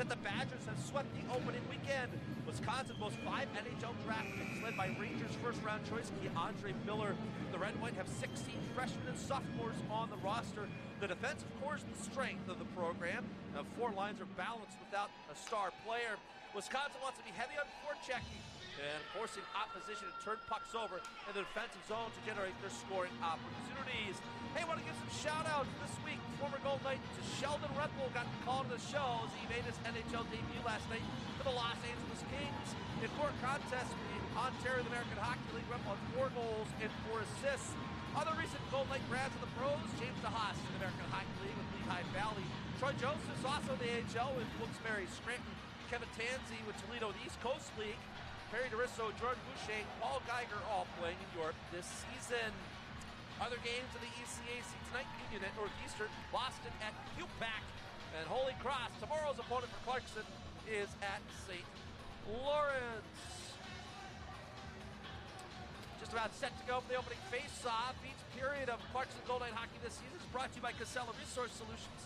that the Badgers have swept the opening weekend. Wisconsin boasts 5 NHL draft picks led by Rangers first-round choice Keandre Miller. The Red and White have 16 freshmen and sophomores on the roster. The defensive core is the strength of the program. Now, 4 lines are balanced without a star player. Wisconsin wants to be heavy on forechecking and forcing opposition to turn pucks over in the defensive zone to generate their scoring opportunities. Hey, want to give some shout-outs this week. Former Golden Knight Sheldon Redbull got called to the show as he made his NHL debut last night for the Los Angeles Kings. In 4 contests, the Ontario American Hockey League Redbull had 4 goals and 4 assists. Other recent Golden Knight grads of the pros, James DeHaas in the American Hockey League with Lehigh Valley. Troy Joseph's also in the AHL with Wilkes-Barre Scranton. Kevin Tansey with Toledo in the East Coast League. Perry DeRisso, Jordan Boucher, Paul Geiger all playing in Europe this season. Other games in the ECAC tonight, Union at Northeastern, Boston at QPAC, and Holy Cross. Tomorrow's opponent for Clarkson is at St. Lawrence. Just about set to go for the opening face-off. Each period of Clarkson Golden Knight hockey this season is brought to you by Casella Resource Solutions.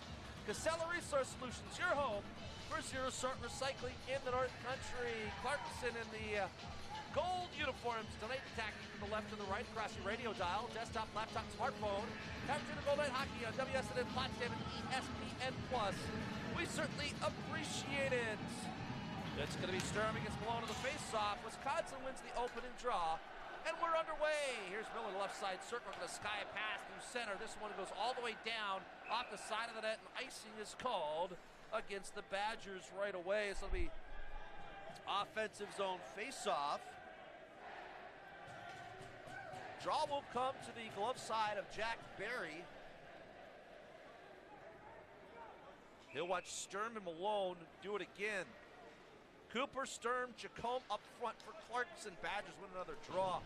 Casella Resource Solutions, your home for zero sort recycling in the North Country. Clarkson in the gold uniforms tonight, attacking from the left to the right across your radio dial, desktop, laptop, smartphone. Coverage of the Golden Knight Hockey on WSN Potsdam and ESPN+. We certainly appreciate it. It's going to be Sturm against Malone in the face-off. Wisconsin wins the opening draw, and we're underway. Here's Miller, left side circle, going to sky a pass through center. This one goes all the way down off the side of the net, and icing is called against the Badgers right away. So it'll be offensive zone face-off. Draw will come to the glove side of Jack Barry. He'll watch Sturm and Malone do it again. Cooper, Sturm, Jacome up front for Clarkson. Badgers win another draw.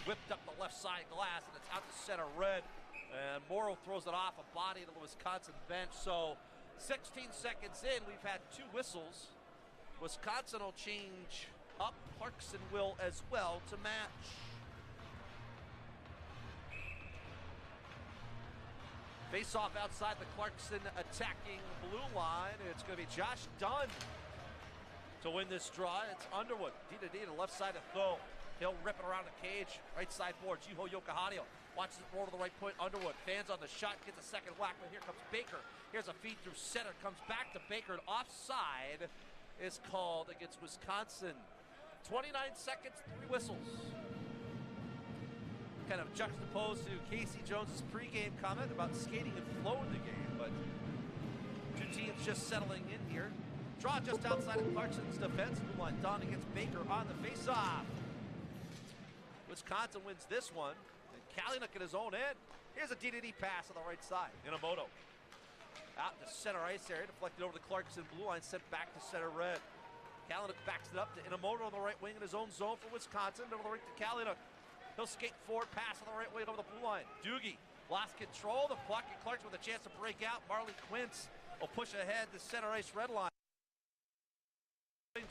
Whipped up the left side glass, and it's out to center red. And Morrow throws it off a body to the Wisconsin bench. So 16 seconds in, we've had 2 whistles. Wisconsin will change up. Clarkson will as well to match. Face-off outside the Clarkson attacking blue line. It's going to be Josh Dunn to win this draw. It's Underwood. D to left side of Tho. He'll rip it around the cage. Right side board. Juho Yokohanio watches it roll to the right point. Underwood fans on the shot. Gets a second whack. But here comes Baker. Here's a feed through center. Comes back to Baker. And offside is called against Wisconsin. 29 seconds, 3 whistles. Kind of juxtaposed to Casey Jones's pregame comment about skating and flow in the game, but 2 teams just settling in here. Draw just outside of Clarkson's defense. Blue line Don against Baker on the face-off. Wisconsin wins this one. And Kalynuk at his own end. Here's a D pass on the right side. Inamoto out to center ice area, deflected over the Clarkson blue line, sent back to center red. Kalynuk backs it up to Inamoto on the right wing in his own zone for Wisconsin. Over the right to Kalynuk. He'll skate forward, pass on the right wing over the blue line. Doogie lost control. The puck, and Clarkson with a chance to break out. Marley Quince will push ahead to center ice red line.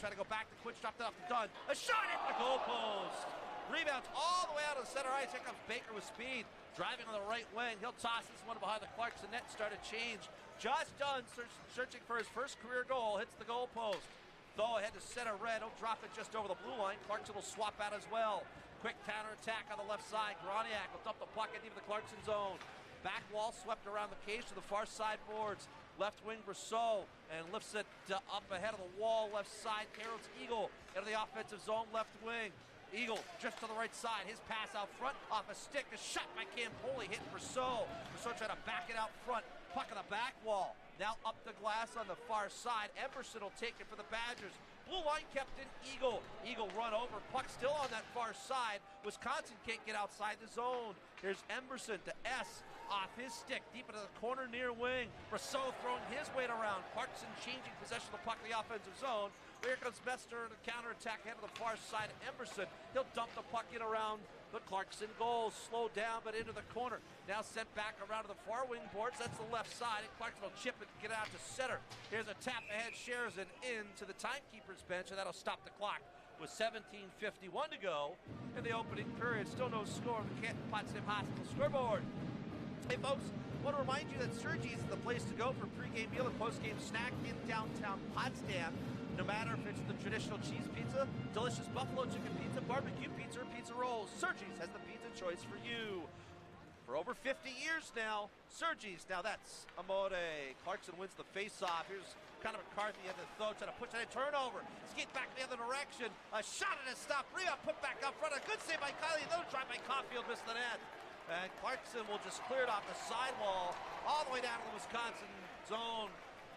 Trying to go back to Quince, dropped it off to Dunn. A shot at the goalpost. Rebounds all the way out of the center ice. Here comes Baker with speed. Driving on the right wing. He'll toss this one behind the Clarkson net. Start a change. Josh Dunn searching for his first career goal. Hits the goalpost. Though ahead to center red. He'll drop it just over the blue line. Clarkson will swap out as well. Quick counter attack on the left side. Groniak will dump the puck into the Clarkson zone. Back wall swept around the cage to the far side boards. Left wing Brosseau and lifts it up ahead of the wall. Left side Carroll's Eagle into the offensive zone. Left wing. Eagle just to the right side. His pass out front off a stick. A shot by Campoli hitting Brosseau. Brosseau trying to back it out front. Puck on the back wall. Now up the glass on the far side. Emerson will take it for the Badgers. Blue line kept in Eagle. Eagle run over. Puck still on that far side. Wisconsin can't get outside the zone. Here's Emerson to S off his stick deep into the corner near wing. Brosseau throwing his weight around. Clarkson changing possession of the puck in the offensive zone. Here comes Mester in the counterattack head of the far side of Emerson. He'll dump the puck in around the Clarkson goal. Slowed down but into the corner. Now sent back around to the far wing boards. That's the left side. And Clarkson will chip it and get out to center. Here's a tap ahead. Sheridan into the timekeeper's bench, and that'll stop the clock with 17:51 to go in the opening period. Still no score on the Canton Potsdam Hospital scoreboard. Hey folks, want to remind you that Sergi's is the place to go for pre-game meal and post-game snack in downtown Potsdam. No matter if it's the traditional cheese pizza, delicious buffalo chicken pizza, barbecue pizza, or pizza rolls, Sergi's has the pizza choice for you. For over 50 years now, Sergi's, now that's amore. Clarkson wins the face-off. Here's kind of McCarthy at the throw, trying to push that turnover. Skate back the other direction. A shot and a stop. Rebound put back up front. A good save by Kylie. Another try by Caulfield, missed the net. And Clarkson will just clear it off the sidewall all the way down to the Wisconsin zone.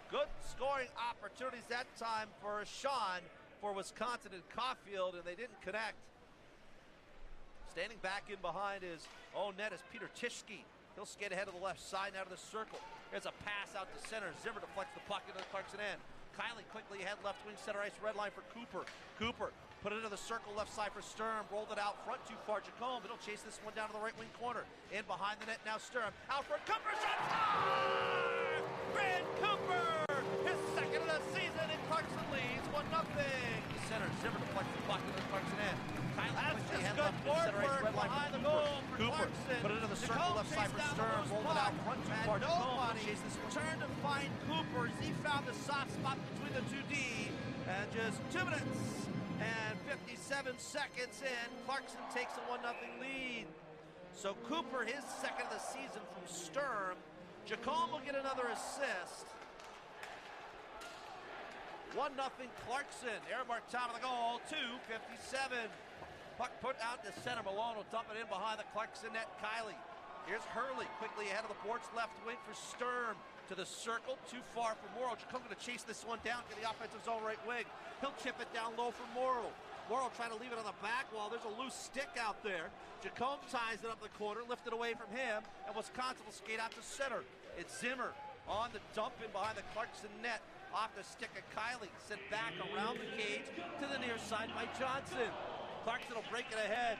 Good scoring opportunities that time for Sean for Wisconsin and Caulfield, and they didn't connect. Standing back in behind his own net is Peter Tischke. He'll skate ahead of the left side, out of the circle. There's a pass out to center. Zimmer deflects the puck into the Clarkson end. Kylie quickly ahead, left wing, center ice, red line for Cooper. Cooper put it into the circle, left side for Sturm. Rolled it out front too far. Jacome, but he'll chase this one down to the right wing corner. In behind the net now Sturm. Out for Cooper, shot! Brad Cooper! His second of the season, and Clarkson leads 1-0. Center, Zimmer deflects the puck into the Clarkson end. Kylie quickly ahead, left wing, center ice, red line for Cooper. Cooper put it into the circle, left side for Sturm. Rolled it out front too far. Jacome chase this one. Turned to find Cooper as he found the soft spot between the 2D. And just 2 minutes and 57 seconds in, Clarkson takes a 1-0 lead. So Cooper, his second of the season from Sturm. Jacome will get another assist. 1-0 Clarkson. Ehrmark top of the goal, 2:57. Puck put out to center. Malone will dump it in behind the Clarkson net. Kylie. Here's Hurley quickly ahead of the boards, left wing for Sturm. To the circle, too far for Morrow. Jacome going to chase this one down to the offensive zone right wing. He'll chip it down low for Morrow. Morrow trying to leave it on the back wall. There's a loose stick out there. Jacome ties it up the corner, lifted away from him, and Wisconsin will skate out to center. It's Zimmer on the dump in behind the Clarkson net. Off the stick of Kylie, sent back around the cage to the near side by Johnson. Clarkson will break it ahead.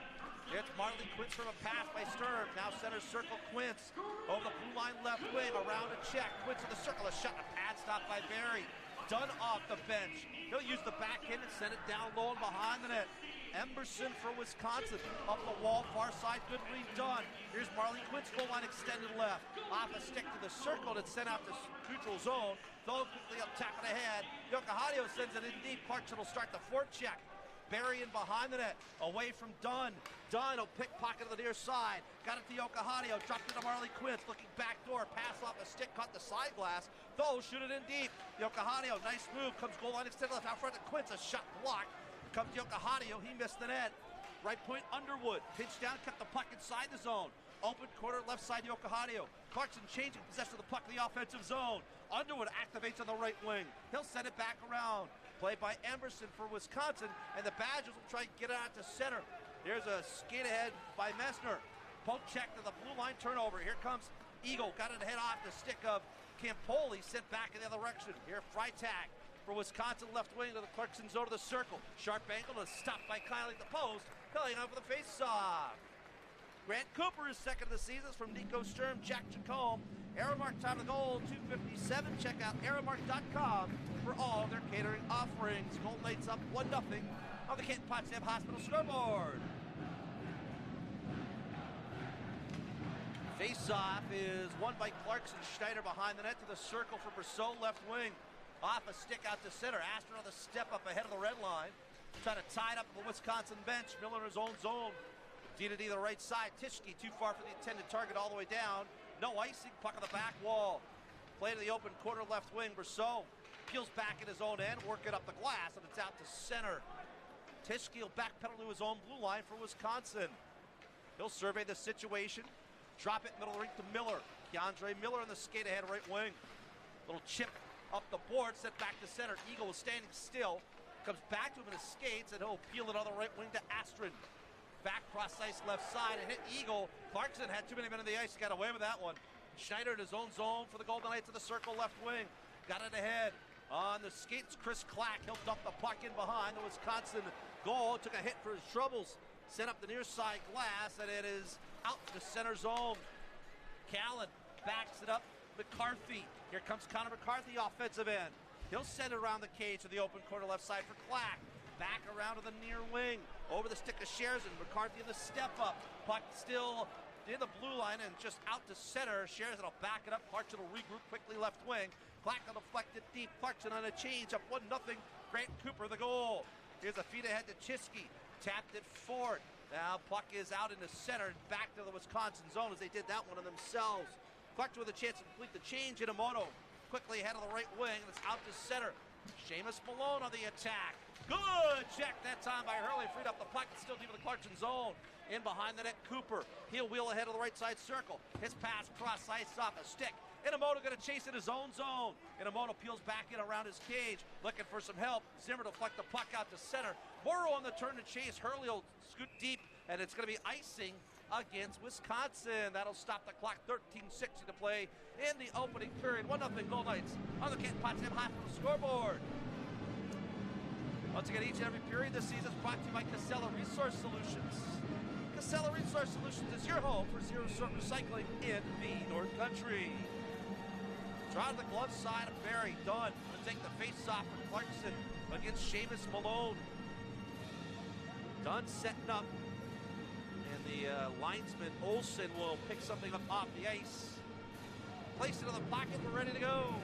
It's Marley Quintz from a pass by Sturm. Now center circle Quintz. Over the blue line left wing, around a check. Quintz in the circle, a shot, a pad stop by Barry. Dunn off the bench. He'll use the backhand and send it down low and behind the net. Emberson for Wisconsin. Up the wall, far side, good read done. Here's Marley Quintz, goal line extended left. Off a stick to the circle and sent out to neutral zone. Throw quickly up, tapping ahead. Yokohadio sends it in deep. Clarkson will start the forecheck. Barry in behind the net, away from Dunn. Dunn will pickpocket to the near side. Got it to Yokohadio, dropped it to Marley Quintz, looking back door, pass off a stick, caught the side glass. Though, shoot it in deep. Yokohadio, nice move, comes goal line extended left, out front to Quintz, a shot blocked. Comes Yokohadio, he missed the net. Right point, Underwood, pinched down, kept the puck inside the zone. Open corner, left side, Yokohadio. Clarkson changing possession of the puck in the offensive zone. Underwood activates on the right wing. He'll send it back around. Play by Emberson for Wisconsin, and the Badgers will try to get it out to center. There's a skate ahead by Messner. Poke check to the blue line turnover. Here comes Eagle, got it ahead off the stick of Campoli, sent back in the other direction. Here, Freitag for Wisconsin, left wing to the Clarkson zone to the circle. Sharp angle to stop by Kylie at the post. Kylie out for the face-off. Grant Cooper is second of the season from Nico Sturm, Jack Jacome. Aramark time of the goal, 2:57. Check out aramark.com for all their catering offerings. Golden Knights up 1-0 on the Canton Potsdam Hospital scoreboard. Face-off is won by Clarkson. Schneider behind the net to the circle for Brosseau, left wing. Off a stick out to center. Astor on the step up ahead of the red line. Trying to tie it up the Wisconsin bench. Miller in his own zone. D to D the right side. Tischke too far for the intended target all the way down. No icing. Puck on the back wall. Play to the open corner left wing. Brosseau peels back in his own end. Work it up the glass, and it's out to center. Tischke will backpedal to his own blue line for Wisconsin. He'll survey the situation. Drop it middle rink to Miller. Keandre Miller on the skate ahead right wing. Little chip up the board. Set back to center. Eagle was standing still. Comes back to him in his skates, and he'll peel it on the right wing to Astrid. Back cross ice left side and hit Eagle. Clarkson had too many men in the ice, got away with that one. Schneider in his own zone for the Golden Knights to the circle left wing. Got it ahead. On the skates, Chris Clack. He'll dump the puck in behind the Wisconsin goal. Took a hit for his troubles. Sent up the near side glass, and it is out to center zone. Callan backs it up. McCarthy. Here comes Connor McCarthy, offensive end. He'll send it around the cage to the open corner left side for Clack. Back around to the near wing. Over the stick of Sherzin. McCarthy in the step up. Puck still in the blue line and just out to center. Shares it'll back it up. Clarkson will regroup quickly left wing. Clack will deflect it deep. Clarkson on a change up 1-0. Grant Cooper the goal. Here's a feed ahead to Chiski. Tapped it forward. Now puck is out into center and back to the Wisconsin zone as they did that one of themselves. Clarkson with a chance to complete the change. Inamoto quickly ahead of the right wing. And it's out to center. Seamus Malone on the attack. Good check that time by Hurley. Freed up the puck. It's still deep in the Clarkson zone. In behind the net, Cooper. He'll wheel ahead of the right side circle. His pass cross ice off a stick. Inamoto going to chase in his own zone. Inamoto peels back in around his cage. Looking for some help. Zimmer deflect the puck out to center. Morrow on the turn to chase. Hurley will scoot deep. And it's going to be icing against Wisconsin. That'll stop the clock. 13:60 to play in the opening period. 1-0 Gold Knights on the Canton Potsdam Hospital scoreboard. Once again, each and every period this season is brought to you by Casella Resource Solutions. Casella Resource Solutions is your home for zero-sort recycling in the North Country. Draw to the glove side of Barry. Dunn to take the face-off for Clarkson against Seamus Malone. Dunn setting up. And the linesman Olsen will pick something up off the ice. Place it in the pocket. We're ready to go.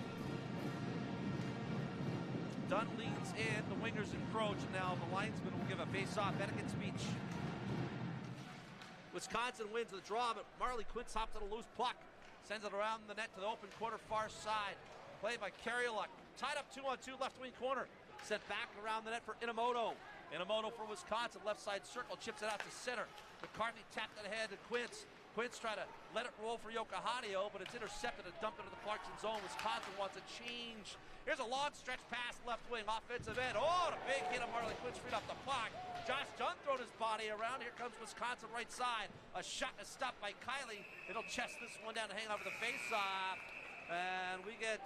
Dunn leans in, the wingers encroach, and now the linesman will give a face-off. Etiquette speech. Wisconsin wins the draw, but Marley Quince hopped on a loose puck. Sends it around the net to the open corner far side. Played by Karyuk. Tied up 2-on-2 left wing corner. Sent back around the net for Inamoto. Inamoto for Wisconsin, left side circle, chips it out to center. McCartney tapped it ahead to Quince. Quince tried to let it roll for Yokohadio, but it's intercepted and dumped into the Clarkson zone. Wisconsin wants a change. Here's a long stretch pass left wing, offensive end. Oh, and a big hit of Marley Quince freed up the puck. Josh Dunn throwing his body around. Here comes Wisconsin right side. A shot is stopped by Kiley. It'll chest this one down to hang over the face-off. And we get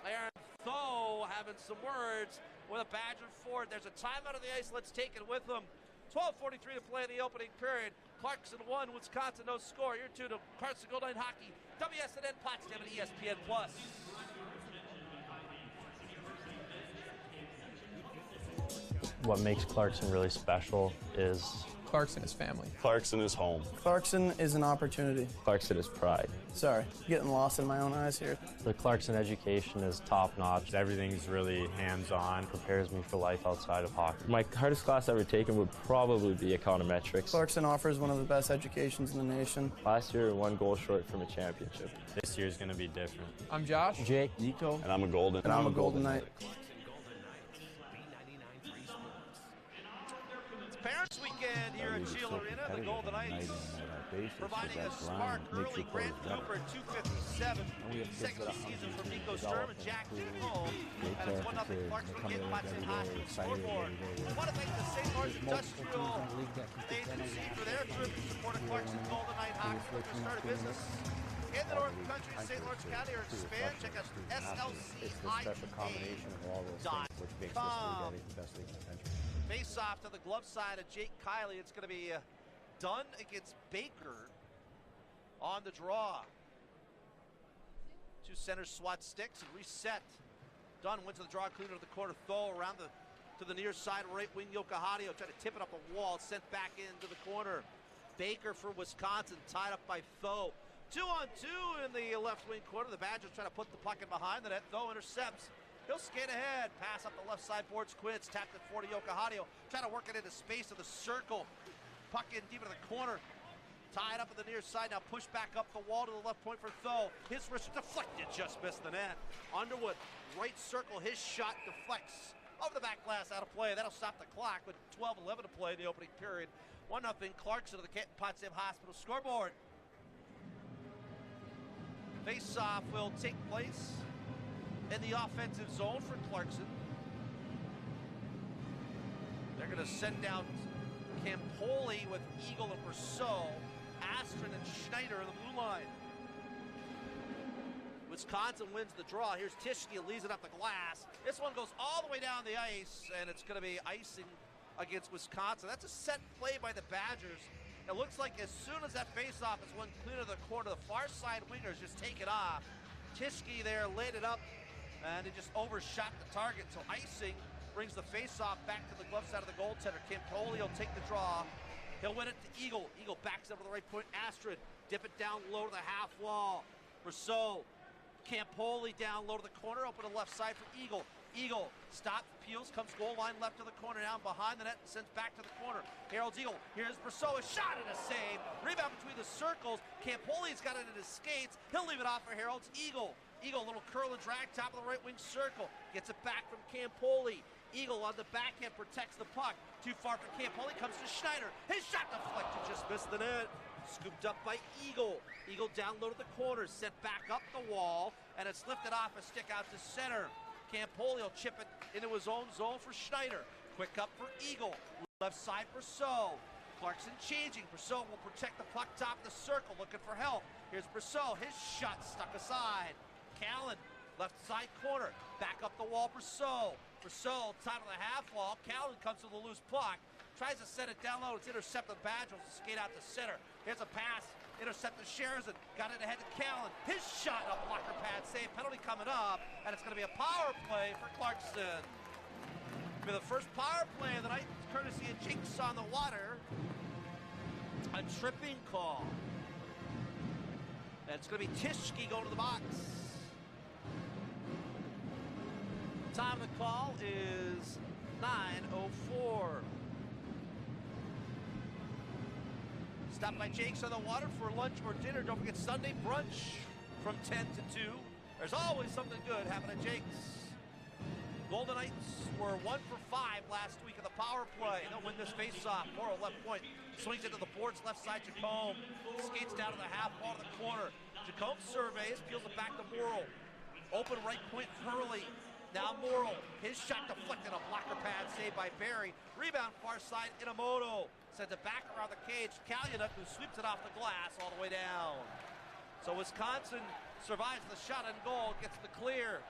Aaron Thoe having some words with a Badger forward. There's a timeout on the ice. Let's take it with them. 12:43 to play in the opening period. Clarkson 1, Wisconsin no score. You're tuned to Clarkson Gold Knight Hockey, WSNN Potsdam and ESPN+. What makes Clarkson really special is Clarkson is family. Clarkson is home. Clarkson is an opportunity. Clarkson is pride. Sorry, getting lost in my own eyes here. The Clarkson education is top-notch. Everything's really hands-on, prepares me for life outside of hockey. My hardest class ever taken would probably be econometrics. Clarkson offers one of the best educations in the nation. Last year, 1 goal short from a championship. This year's going to be different. I'm Josh. Jake. Nico. And I'm a Golden. And I'm a Golden Knight. Parents Weekend here at Shield Arena, the Golden Knights providing a spark early. Grant Cooper, 257. Second season from Nico Sturm and Jack Home. And it's 1-0 Clarkson getting Potsdam Hospital scoreboard. I want to thank the St. Lawrence Industrial Agency for their terrific support of Clarkson Golden Knight Hockey for the start of business in the North Country, St. Lawrence County, or expand. Check out slcia.com. Face off to the glove side of Jake Kiley. It's going to be Dunn against Baker on the draw. Two centers swat sticks and reset. Dunn went to the draw, cleaner to the corner, Thoe around to the near side, right wing Yokohadio, tried to tip it up the wall, sent back into the corner. Baker for Wisconsin, tied up by Thoe. 2-on-2 in the left wing corner. The Badgers trying to put the puck in behind the net. Thoe intercepts. He'll skate ahead, pass up the left side boards, Quince, tapped it 40 Yokohadio, trying to work it into space of the circle. Puck in deep into the corner, tied up at the near side, now push back up the wall to the left point for Thoe. His wrist deflected, just missed the net. Underwood, right circle, his shot deflects over the back glass, out of play. That'll stop the clock with 12:11 to play in the opening period. 1-0 Clarkson to the Canton Potsdam Hospital scoreboard. Face-off will take place in the offensive zone for Clarkson. They're going to send down Campoli with Eagle and Rousseau, Astrid and Schneider in the blue line. Wisconsin wins the draw. Here's Tischke, leaves it up the glass. This one goes all the way down the ice, and it's going to be icing against Wisconsin. That's a set play by the Badgers. It looks like as soon as that face-off is one clear to the corner, the far side wingers just take it off. Tischke there laid it up, and it just overshot the target. So icing brings the face-off back to the glove side of the goaltender. Campoli will take the draw. He'll win it to Eagle. Eagle backs up to the right point. Astrid, dip it down low to the half wall. Rousseau, Campoli down low to the corner, open to the left side for Eagle. Eagle stops, peels, comes goal line left to the corner, down behind the net, and sends back to the corner. Harold's Eagle. Here's Rousseau, a shot and a save. Rebound between the circles. Campoli's got it in his skates. He'll leave it off for Harold's Eagle. Eagle, a little curl and drag, top of the right wing circle. Gets it back from Campoli. Eagle on the backhand protects the puck. Too far for Campoli, comes to Schneider. His shot deflected, just missed the net. Scooped up by Eagle. Eagle down low to the corner, sent back up the wall, and it's lifted off a stick out to center. Campoli will chip it into his own zone for Schneider. Quick up for Eagle. Left side for Brousseau. Clarkson changing. Brousseau will protect the puck top of the circle, looking for help. Here's Brousseau. His shot stuck aside. Callan, left side corner. Back up the wall, Brousseau. Brousseau, top of the half wall. Callan comes to the loose puck. Tries to set it down low. It's intercepted. Badge will skate out to center. Here's a pass. Intercepted Sherzan, got it ahead to Callan. His shot, a blocker pad save, penalty coming up, and it's going to be a power play for Clarkson. For the first power play of the night, courtesy of Jinx on the water. A tripping call. And it's going to be Tishke going to the box. Time of the call is 9:04. Stop by Jake's on the water for lunch or dinner. Don't forget Sunday brunch from 10 to 2. There's always something good happening at Jake's. Golden Knights were 1 for 5 last week in the power play. They'll win this faceoff. Morrow left point. Swings into the boards left side. Jacome skates down to the half wall to the corner. Jacome surveys, peels it back to Morrow. Open right point, Hurley. Now Morrow. His shot deflected, a blocker pad saved by Barry. Rebound far side, Inamoto. Sends it back around the cage. Kalyanuk, who sweeps it off the glass all the way down. So Wisconsin survives the shot and goal, gets the clear.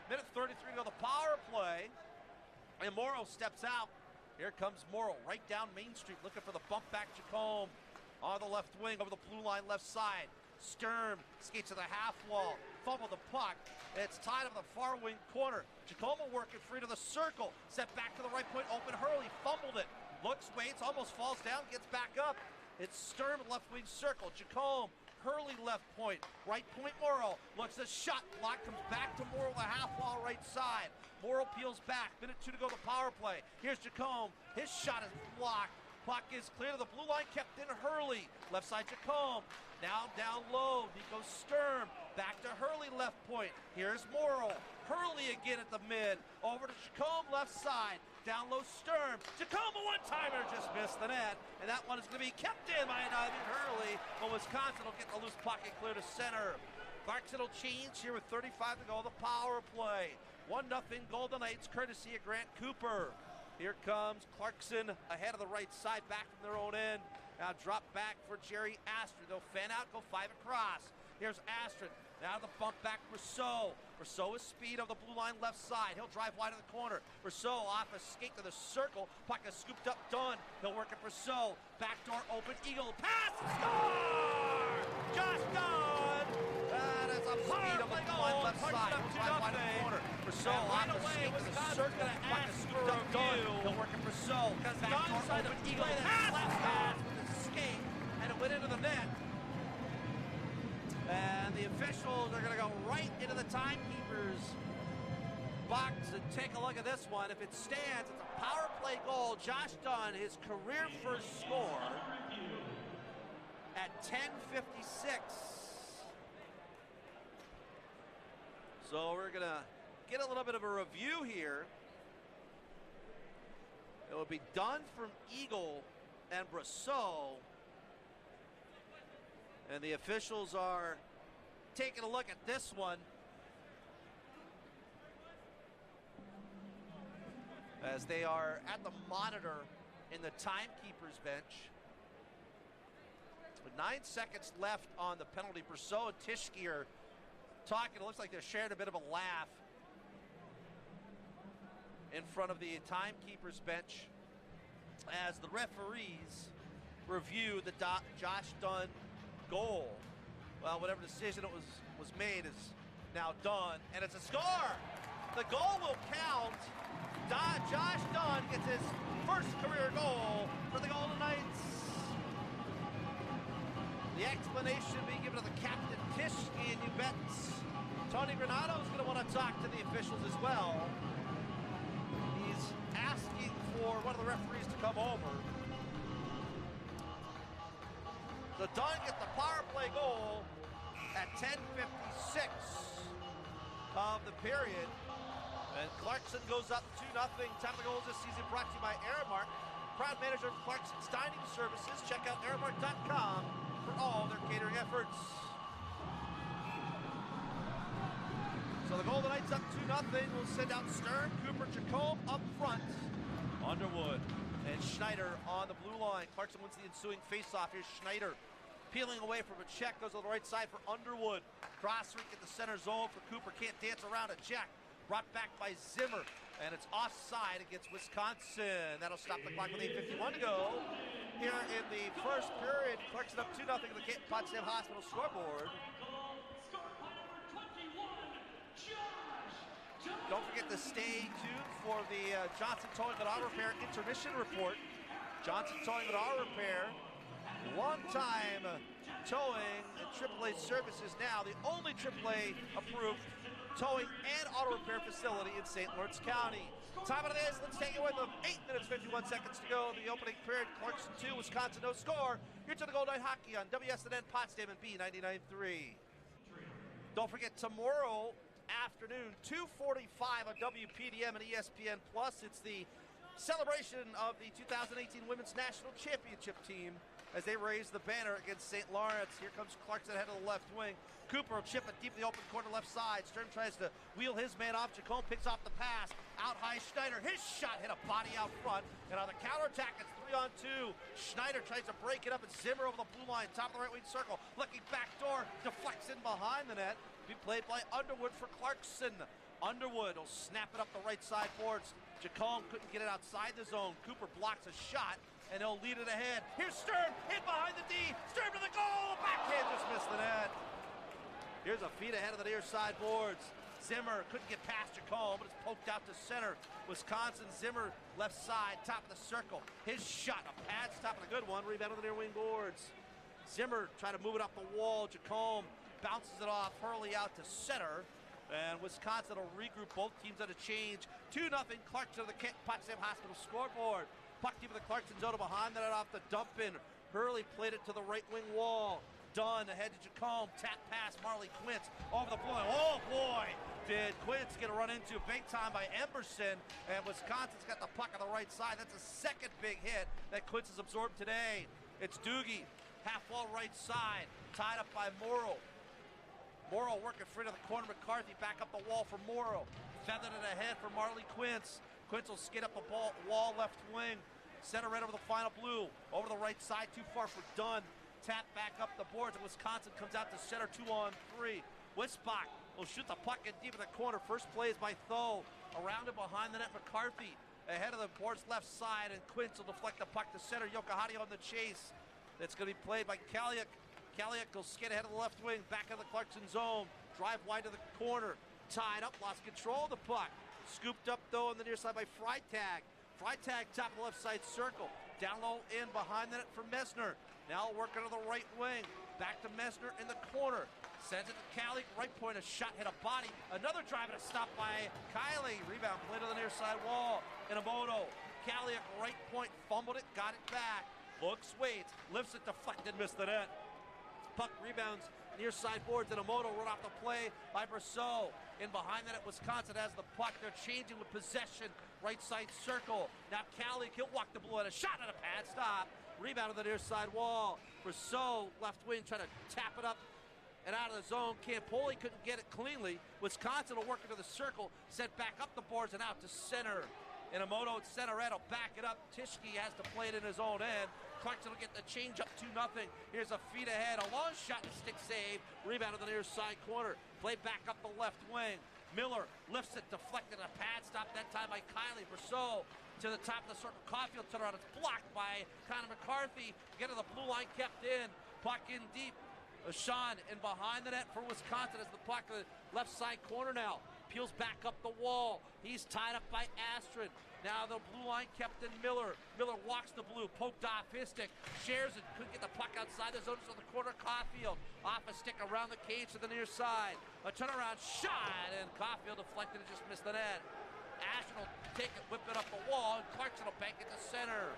Minute 33 to go, the power play. And Morrow steps out. Here comes Morrow, right down Main Street, looking for the bump back Jacome. On the left wing, over the blue line left side. Sturm skates to the half wall. Fumble the puck. It's tied up in the far wing corner. Jacome working free to the circle. Set back to the right point, open Hurley, fumbled it. Looks, waits, almost falls down, gets back up. It's Sturm left wing circle. Jacome, Hurley left point. Right point, Morrow. Looks a shot block, comes back to Morrow, the half wall right side. Morrow peels back. Minute 2 to go, the power play. Here's Jacome. His shot is blocked. Puck is clear to the blue line, kept in Hurley. Left side Jacome. Now down low, Nico Sturm. Back to Hurley left point. Here's Morrow. Hurley again at the mid. Over to Jacome left side. Down low Sturm. Jacome, a one-timer, just missed the net. And that one is going to be kept in by a diving Hurley. But Wisconsin will get the loose puck and clear to center. Clarkson will change here with 35 to go. The power play. 1-0 Golden Knights, courtesy of Grant Cooper. Here comes Clarkson ahead of the right side, back from their own end. Now drop back for Jerry Astrid. They'll fan out, go 5 across. Here's Astrid. Now the bump back, Rousseau. Rousseau is speed of the blue line left side. He'll drive wide of the corner. Rousseau off a skate to the circle. Puck is scooped up, Dunn. He'll work it for Rousseau. Backdoor open, Eagle. Pass, score! Josh Dunn! That is a speed of the blue line left side. He'll drive wide of the corner. Rousseau off a skate to the circle. Puck is scooped up, Dunn. He'll work it for Rousseau. Backdoor open, Eagle. Pass with a skate, and it went into the net. And the officials are going to go right into the timekeeper's box and take a look at this one. If it stands, it's a power play goal. Josh Dunn, his career first score at 10:56. So we're going to get a little bit of a review here. It will be Dunn from Eagle and Brousseau. And the officials are taking a look at this one. As they are at the monitor in the timekeeper's bench. With 9 seconds left on the penalty, Brousseau and Tishke are talking. It looks like they're sharing a bit of a laugh in front of the timekeeper's bench as the referees review the Josh Dunn goal. Well, whatever decision it was made is now done, and it's a score. The goal will count. Josh Dunn gets his first career goal for the Golden Knights. The explanation being given to the captain, Tishki, and you bet Tony Granato's going to want to talk to the officials as well. He's asking for one of the referees to come over. So Dunn gets the power play goal at 10:56 of the period. And Clarkson goes up 2-0. Time of the goals this season brought to you by Aramark, proud manager of Clarkson's Dining Services. Check out aramark.com for all their catering efforts. So the Golden Knights up 2-0. We'll send out Stern, Cooper, Jacome up front. Underwood and Schneider on the blue line. Clarkson wins the ensuing faceoff. Here's Schneider peeling away from a check. Goes on the right side for Underwood. Cross rink at the center zone for Cooper. Can't dance around a check. Brought back by Zimmer. And it's offside against Wisconsin. That'll stop the clock with 8:51 to go. Here in the first period, Clarkson up 2-0 at the Potsdam Hospital scoreboard. Don't forget to stay tuned for the Johnson Towing and Auto Repair intermission report. Johnson Towing and Auto Repair, long-time towing and AAA services now, the only AAA approved towing and auto repair facility in St. Lawrence County. Time of it is, let's take it with them. 8 minutes, 51 seconds to go. The opening period, Clarkson 2, Wisconsin no score. You're to the Golden Knight Hockey on WSNN Potsdam and B99.3. Don't forget, tomorrow afternoon, 2:45 on WPDM and ESPN+. It's the celebration of the 2018 Women's National Championship team as they raise the banner against St. Lawrence. Here comes Clarkson ahead of the left wing. Cooper will chip it deep in the open corner left side. Stern tries to wheel his man off. Jacome picks off the pass. Out high, Schneider. His shot hit a body out front. And on the counterattack, it's 3-on-2. Schneider tries to break it up and Zimmer over the blue line. Top of the right wing circle. Looking back door. Deflects in behind the net. Be played by Underwood for Clarkson. Underwood will snap it up the right side boards. Jacome couldn't get it outside the zone. Cooper blocks a shot, and they'll lead it ahead. Here's Stern, hit behind the D. Stern to the goal. Backhand just missed the net. Here's a feed ahead of the near side boards. Zimmer couldn't get past Jacome, but it's poked out to center. Wisconsin, Zimmer left side, top of the circle. His shot, a pad stop and a good one. Rebound on the near wing boards. Zimmer trying to move it up the wall. Jacome bounces it off. Hurley out to center. And Wisconsin will regroup. Both teams on a change. 2-0 Clarkson to the Potsdam Hospital scoreboard. Puck deep in the Clarkson zone behind that off the dump in. Hurley played it to the right wing wall. Dunn ahead to Jacome. Tap pass. Marley Quintz over the blue line. Oh boy! Did Quintz get a run into big time by Emberson. And Wisconsin's got the puck on the right side. That's a second big hit that Quintz has absorbed today. It's Doogie. Half wall right side. Tied up by Morrow. Morrow working free to the corner. McCarthy back up the wall for Morrow. Feathered it ahead for Marley Quintz. Quintz will skid up the wall left wing. Center red over the final blue. Over the right side, too far for Dunn. Tap back up the boards, and Wisconsin comes out to center 2-on-3. Wisbach will shoot the puck in deep in the corner. First play is by Tho. Around and behind the net, McCarthy. Ahead of the boards left side, and Quintz will deflect the puck to center. Yokohama on the chase. That's going to be played by Kaliak. Kaliak will skid ahead of the left wing, back of the Clarkson zone. Drive wide to the corner. Tied up, lost control of the puck. Scooped up, though, on the near side by Freitag. Freitag, top of the left side circle. Down low in behind the net for Messner. Now working to the right wing. Back to Messner in the corner. Sends it to Kaliak, right point. A shot hit a body. Another drive and a stop by Kiley. Rebound play to the near side wall. Inamoto. Kaliak, right point, fumbled it, got it back. Looks, waits, lifts it, deflected, missed the net. Puck rebounds near side boards, and Emoto run off the play by Brosseau. In behind that, Wisconsin has the puck. They're changing with possession. Right side circle. Now Kaliak, he'll walk the blue at a shot and a pad stop. Rebound on the near side wall. Brosseau, left wing, trying to tap it up and out of the zone. Campoli couldn't get it cleanly. Wisconsin will work into the circle, sent back up the boards and out to center. Inamoto at center red will back it up. Tishke has to play it in his own end. Clarkson will get the change up 2-0. Here's a feed ahead, a long shot and stick save. Rebound on the near side corner. Play back up the left wing. Miller lifts it, deflected, a pad stop that time by Kiley. Brosseau to the top of the circle. Caulfield turn around. It's blocked by Connor McCarthy. Get to the blue line, kept in. Puck in deep. Sean in behind the net for Wisconsin as the puck to the left side corner now. peels back up the wall. He's tied up by Astrid. Now the blue line kept in Miller. Miller walks the blue, poked off his stick, shares it, couldn't get the puck outside the zone, so the corner Caulfield. Off a stick around the cage to the near side. A turnaround shot, and Caulfield deflected and just missed the net. Ashton will take it, whip it up the wall, and Clarkson will bank it to center.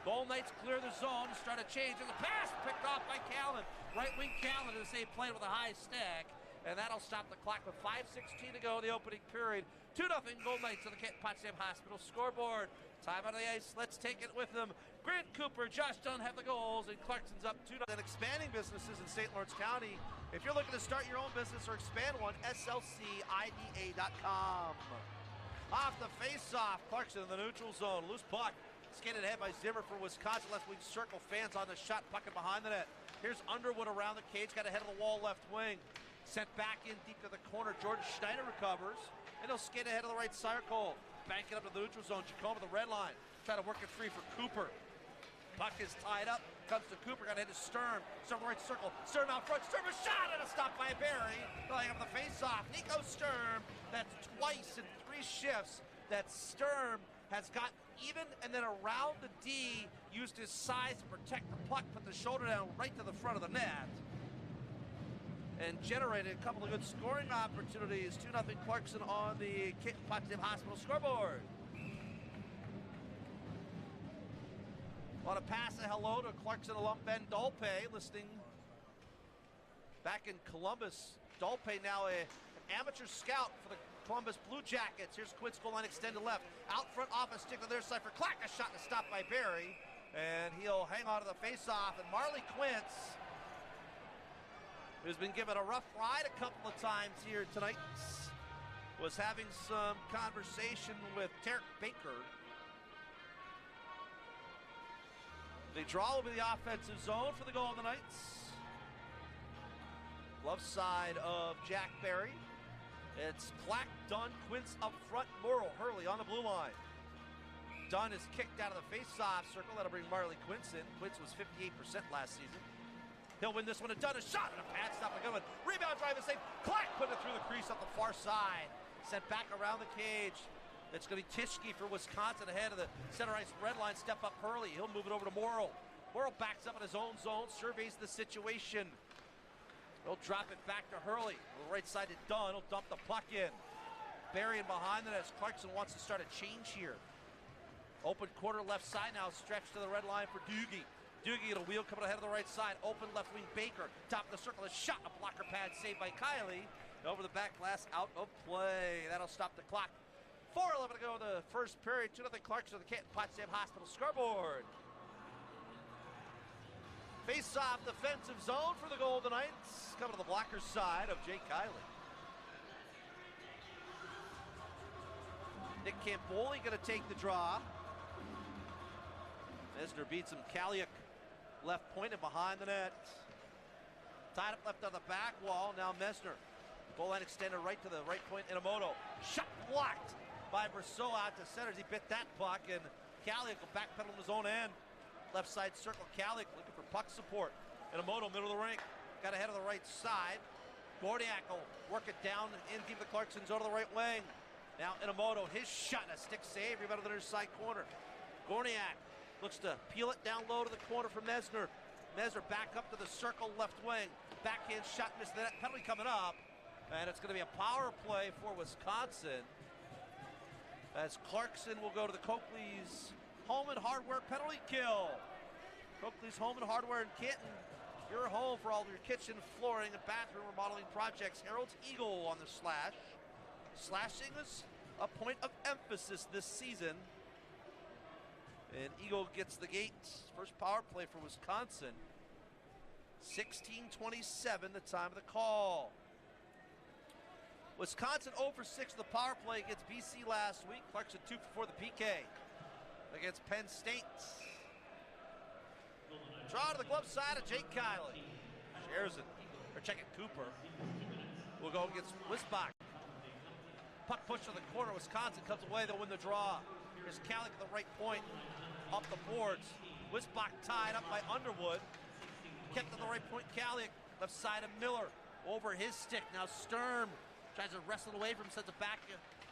Golden Knights clear the zone, start a change. There's a pass picked off by Callan. Right wing Callan to say playing with a high stick. And that'll stop the clock with 5:16 to go in the opening period. 2-0 Golden Knights on the Kent Potsdam Hospital scoreboard. Time on the ice, let's take it with them. Grant Cooper, Josh Dunn have the goals, and Clarkson's up 2-0. And expanding businesses in St. Lawrence County. If you're looking to start your own business or expand one, slcida.com. Off the face-off, Clarkson in the neutral zone. Loose puck, skated ahead by Zimmer for Wisconsin. Left wing circle, fans on the shot, pucking behind the net. Here's Underwood around the cage, got ahead of the wall left wing. Sent back in deep to the corner. Jordan Schneider recovers, and he'll skate ahead of the right circle. Bank it up to the neutral zone. Chacoma the red line. Try to work it free for Cooper. Puck is tied up. Comes to Cooper. Got ahead to Sturm. Sturm right circle. Sturm out front. Sturm a shot, and a stop by Barry. Going up the face-off. Nico Sturm. That's twice in 3 shifts that Sturm has got even, and then around the D, used his size to protect the puck, put the shoulder down right to the front of the net, and generated a couple of good scoring opportunities. 2-0 Clarkson on the Kent Potsdam Hospital scoreboard. Want to pass a hello to Clarkson alum Ben Dolpe, listening back in Columbus. Dolpe now an amateur scout for the Columbus Blue Jackets. Here's Quint's goal line extended left. Out front off a stick to their side for Clark. A shot and a stop by Barry. And he'll hang on to the face-off. And Marley Quintz, who's been given a rough ride a couple of times here tonight, was having some conversation with Tarek Baker. The draw will be the offensive zone for the Golden Knights. Left side of Jack Barry. It's Clack, Dunn, Quintz up front, Morrill, Hurley on the blue line. Dunn is kicked out of the face-off circle. That'll bring Marley Quintz in. Quintz was 58% last season. He'll win this one. Dunn a shot and a pad stop, a good one. Rebound drive and save. Clack put it through the crease up the far side. Sent back around the cage. It's going to be Tischke for Wisconsin ahead of the center ice red line. Step up Hurley. He'll move it over to Morrill. Morrill backs up in his own zone, surveys the situation. He'll drop it back to Hurley. On the right side to Dunn. He'll dump the puck in. Burying behind the net as Clarkson wants to start a change here. Open quarter left side now, stretched to the red line for Doogie. Doogie at a wheel coming ahead of the right side. Open left wing Baker. Top of the circle, a shot, a blocker pad saved by Kiley. Over the back glass, out of play. That'll stop the clock. 4:11 to go in the first period. 2-0 Clarkson of the Kent Potsdam Hospital scoreboard. Face-off defensive zone for the Golden Knights. Coming to the blocker side of Jake Kiley. Nick Campoli going to take the draw. Mesner beats him. Kaliuk left point and behind the net. Tied up left on the back wall. Now Mesner. Goal line extended right to the right point. Inamoto. Shot blocked by Brosseau out to center as he bit that puck. And Kaliuk will backpedal in his own end. Left side circle. Kaliuk looking for puck support. Inamoto middle of the rink. Got ahead of the right side. Gordiak will work it down in deep the Clarkson zone to the right wing. Now Inamoto, his shot, a stick save, rebound to the near side corner. Gordiak looks to peel it down low to the corner for Mesner. Mesner back up to the circle left wing. Backhand shot, missed the net. Penalty coming up. And it's going to be a power play for Wisconsin, as Clarkson will go to the Coakley's Home and Hardware penalty kill. Coakley's Home and Hardware in Canton. Your home for all your kitchen, flooring, and bathroom remodeling projects. Harold's Eagle on the slash. Slashing is a point of emphasis this season. And Eagle gets the gate. First power play for Wisconsin. 16:27, the time of the call. Wisconsin 0 for 6 of the power play against BC last week. Clarkson 2 for 4 the PK against Penn State. Draw to the glove side of Jake Kiley. Shares it, or check it, Cooper. Will go against Wisbach. Puck push to the corner. Wisconsin comes away. They'll win the draw. Here's Kaliuk at the right point. Up the boards. Wisbach tied up by Underwood. Kept at the right point. Kaliuk left side of Miller. Over his stick. Now Sturm Tries to wrestle it away from him, sends it back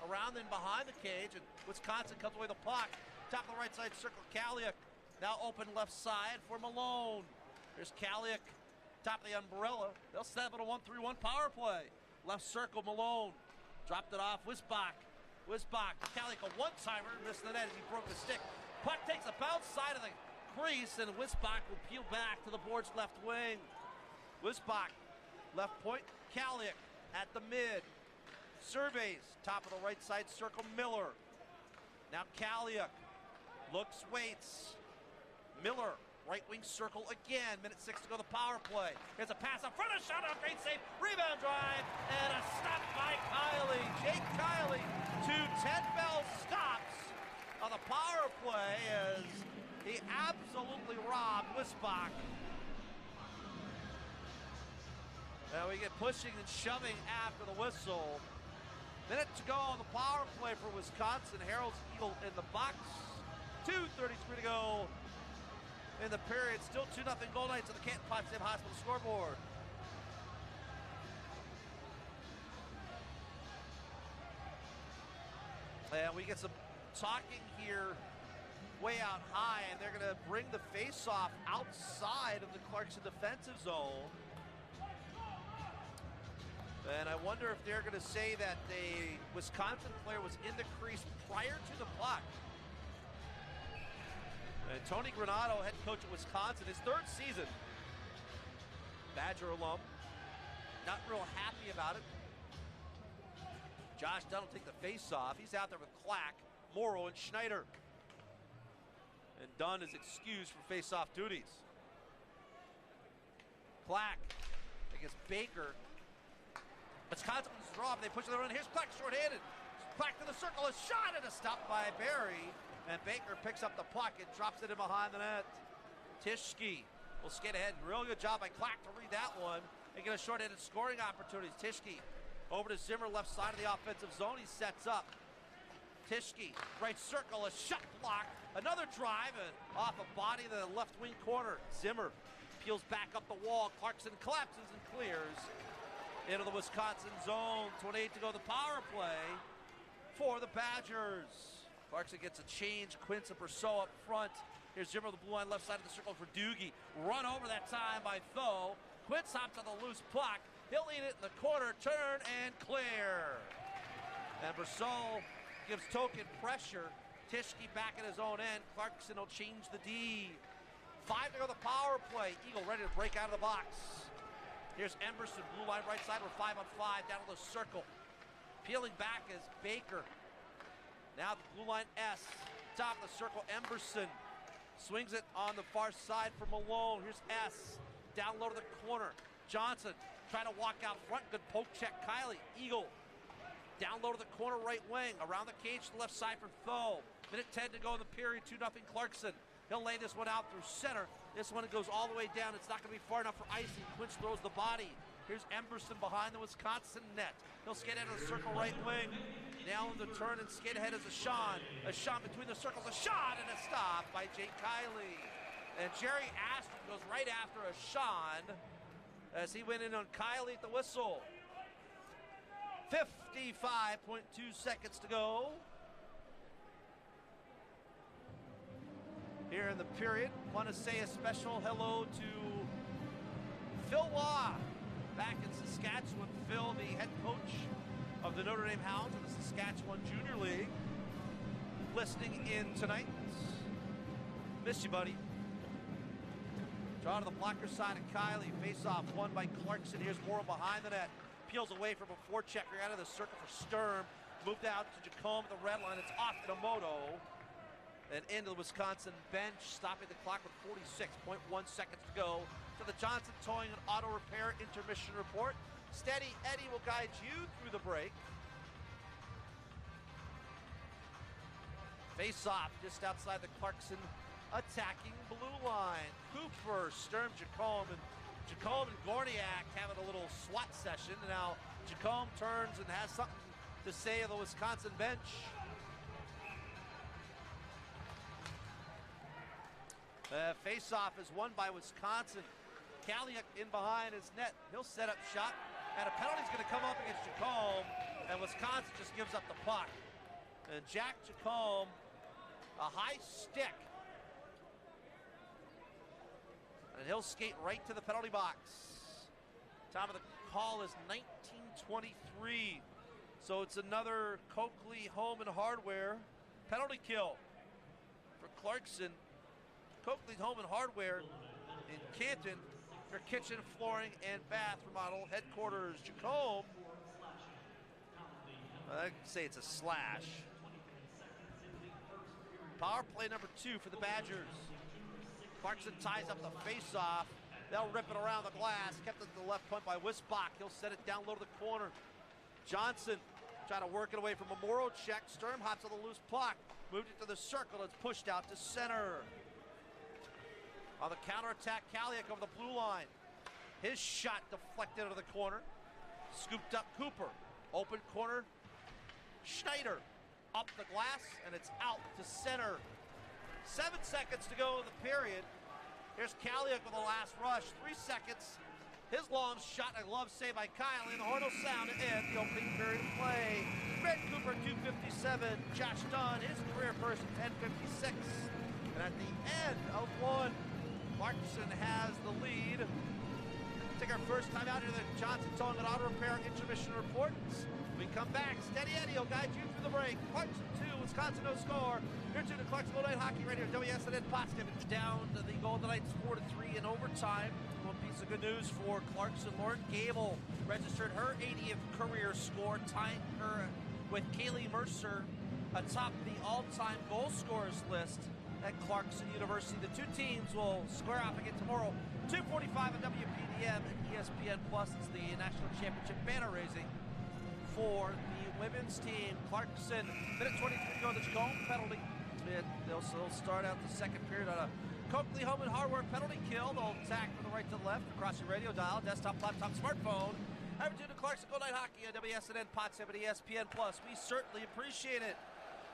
around and behind the cage, and Wisconsin comes away the puck. Top of the right side circle, Kaliuk. Now open left side for Malone. There's Kaliuk, top of the umbrella. They'll set up a 1-3-1 power play. Left circle, Malone. Dropped it off, Wisbach. Kaliuk a one-timer, missed the net as he broke the stick. Puck takes a bounce side of the crease, and Wisbach will peel back to the board's left wing. Wisbach, left point, Kaliuk at the mid. Surveys, top of the right side circle, Miller. Now Kaliuk looks, waits. Miller, right wing circle again. Minute 6 to go, the power play. Here's a pass up front, a shot, a great save, rebound drive, and a stop by Kiley. Jake Kiley, 2 10-bell stops on the power play as he absolutely robbed Wisbach. Now we get pushing and shoving after the whistle. Minute to go on the power play for Wisconsin. Harold's Eagle in the box. 2:33 to go in the period. Still 2-0 Gold Knights on the Canton Potsdam Hospital scoreboard. And we get some talking here way out high, and they're going to bring the face-off outside of the Clarkson defensive zone. And I wonder if they're going to say that the Wisconsin player was in the crease prior to the puck. And Tony Granato, head coach at Wisconsin, his 3rd season. Badger alum. Not real happy about it. Josh Dunn will take the face-off. He's out there with Clack, Morrow, and Schneider. And Dunn is excused for face-off duties. Clack against Baker. Wisconsin wins the draw, but they push the run. Here's Clack short-handed. Clack to the circle, a shot, and a stop by Barry. And Baker picks up the puck and drops it in behind the net. Tischke will skate ahead. Real good job by Clack to read that one and get a short-handed scoring opportunity. Tischke over to Zimmer, left side of the offensive zone. He sets up. Tischke, right circle, a shot block. Another drive and off a body to the left wing corner. Zimmer peels back up the wall. Clarkson collapses and clears into the Wisconsin zone. 28 to go, the power play for the Badgers. Clarkson gets a change. Quince and Perceau up front. Here's Zimmer, the blue line, left side of the circle for Doogie. Run over that time by Tho. Quince hops on the loose puck. He'll lead it in the corner, turn, and clear. And Perceau gives token pressure. Tischke back at his own end. Clarkson will change the D. 5 to go, the power play. Eagle ready to break out of the box. Here's Emberson, blue line right side. We're 5-on-5 down to the circle. Peeling back is Baker. Now the blue line S. Top of the circle, Emberson. Swings it on the far side for Malone. Here's S. Down low to the corner. Johnson trying to walk out front. Good poke check, Kiley. Eagle. Down low to the corner right wing. Around the cage to the left side for Tho. Minute 10 to go in the period. 2-0 Clarkson. He'll lay this one out through center. This one goes all the way down. It's not going to be far enough for icing. Quince throws the body. Here's Emberson behind the Wisconsin net. He'll skate out of the circle right wing. Now in the turn and skate ahead is Ashawn. Ashawn between the circles. A shot and a stop by Jake Kiley. And Jerry Aston goes right after Ashawn as he went in on Kiley at the whistle. 55.2 seconds to go. Here in the period, want to say a special hello to Phil Waugh back in Saskatchewan. Phil, the head coach of the Notre Dame Hounds of the Saskatchewan Junior League, listening in tonight. Miss you, buddy. Draw to the blocker side of Kiley. Face-off won by Clarkson. Here's Morrow behind the net. Peels away from a forechecker out of the circle for Sturm. Moved out to Jacome at the red line. It's off Inamoto. And into the Wisconsin bench, stopping the clock with 46.1 seconds to go. To the Johnson Towing and Auto Repair intermission report. Steady Eddie will guide you through the break. Face-off just outside the Clarkson attacking blue line. Cooper, Sturm, Jacome, and Gorniak having a little SWAT session. And now Jacome turns and has something to say of the Wisconsin bench. Face-off is won by Wisconsin. Kaliuk in behind his net. He'll set up shot. And a penalty's going to come up against Jacome, and Wisconsin just gives up the puck. And Jack Jacome, a high stick. And he'll skate right to the penalty box. Time of the call is 19:23. So it's another Coakley Home and Hardware penalty kill for Clarkson. Coakley Home and Hardware in Canton for kitchen, flooring, and bath remodel. Headquarters, Jacome. I'd say it's a slash. Power play number 2 for the Badgers. Clarkson ties up the face-off. They'll rip it around the glass. Kept it to the left point by Wisbach. He'll set it down low to the corner. Johnson trying to work it away from a Morrow check. Sturm hops on the loose puck. Moved it to the circle. It's pushed out to center. On the counterattack, Kaliak over the blue line. His shot deflected into the corner. Scooped up Cooper. Open corner. Schneider up the glass, and it's out to center. 7 seconds to go in the period. Here's Kaliak with the last rush. 3 seconds. His long shot, a glove save by Kiley, and the horn will sound to end the opening period of play. Red Cooper, 2:57. Josh Dunn, his career first, 10:56. And at the end of one, Clarkson has the lead. Take our first time out here to the Johnson Towing and Auto Repair intermission report. We come back. Steady Eddie will guide you through the break. Clarkson 2, Wisconsin no score. You're tuned to Clarkson Golden Knight Hockey Radio, WSNN Potsdam. It's down to the Golden Knights 4-3 in overtime. One piece of good news for Clarkson. Lauren Gable registered her 80th career score, tying her with Kaylee Mercer atop the all-time goal scorers list at Clarkson University. The two teams will square off again tomorrow, 2:45 on WPDM and ESPN Plus. It's the national championship banner raising for the women's team. Clarkson, minute 23 to go, the Jacome penalty. They'll start out the second period on a Coakley Home and Hardware penalty kill. They'll attack from the right to the left across your radio dial, desktop, laptop, smartphone. Have tuned to Clarkson Golden Knight Hockey on WSNN Potsdam and ESPN Plus. We certainly appreciate it.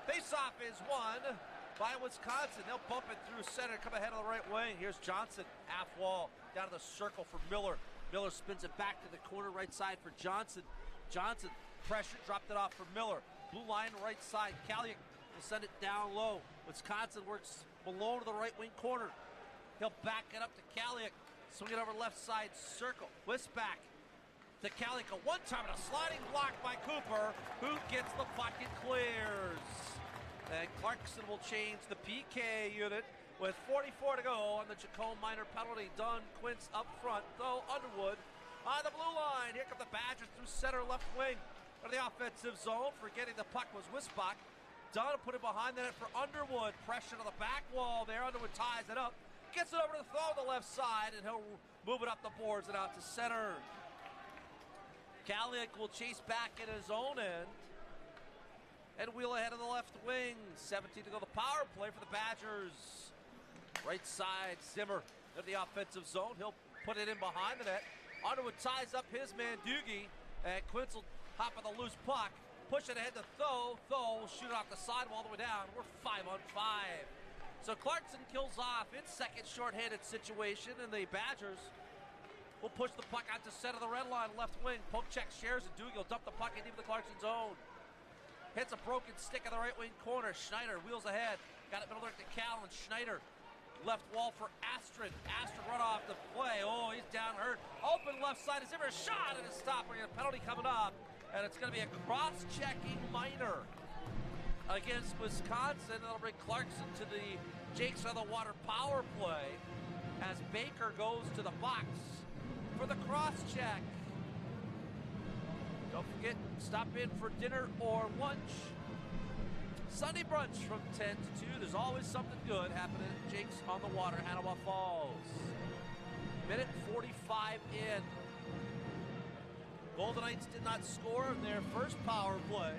Face-off is won by Wisconsin. They'll bump it through center, come ahead on the right wing. Here's Johnson, half wall, down to the circle for Miller. Miller spins it back to the corner right side for Johnson. Johnson, pressure, dropped it off for Miller. Blue line, right side. Kaliak will send it down low. Wisconsin works below to the right wing corner. He'll back it up to Kaliak. Swing it over left side circle. Wisbach to Kaliak. A one-time and a sliding block by Cooper, who gets the puck and clears. And Clarkson will change the PK unit with 44 to go on the Jacome minor penalty. Dunn, Quince up front, though Underwood on the blue line. Here come the Badgers through center left wing. To the offensive zone, forgetting the puck was Wisbach. Dunn put it behind the net for Underwood. Pressure to the back wall there. Underwood ties it up. Gets it over to the throw on the left side, and he'll move it up the boards and out to center. Kaliak will chase back in his own end and wheel ahead of the left wing. 17 to go, the power play for the Badgers. Right side, Zimmer to the offensive zone. He'll put it in behind the net. Underwood ties up his man, Doogie, and Quince will hop on the loose puck. Push it ahead to Tho. Tho will shoot it off the sidewall all the way down. We're 5-on-5. So Clarkson kills off its second shorthanded situation, and the Badgers will push the puck out to center of the red line, left wing. Poke check shares, and Doogie will dump the puck into the Clarkson zone. Hits a broken stick in the right wing corner. Schneider wheels ahead. Got it middle there to Callan. Schneider left wall for Astrid. Astrid run off the play. Oh, he's down hurt. Open left side. Is ever a shot and a stop. We're going to penalty coming up. And it's going to be a cross-checking minor against Wisconsin. That'll bring Clarkson to the Jakes on the Water power play as Baker goes to the box for the cross-check. Don't forget, stop in for dinner or lunch. Sunday brunch from 10 to 2. There's always something good happening at Jake's on the Water, Hannibal Falls. Minute 45 in. Golden Knights did not score in their first power play.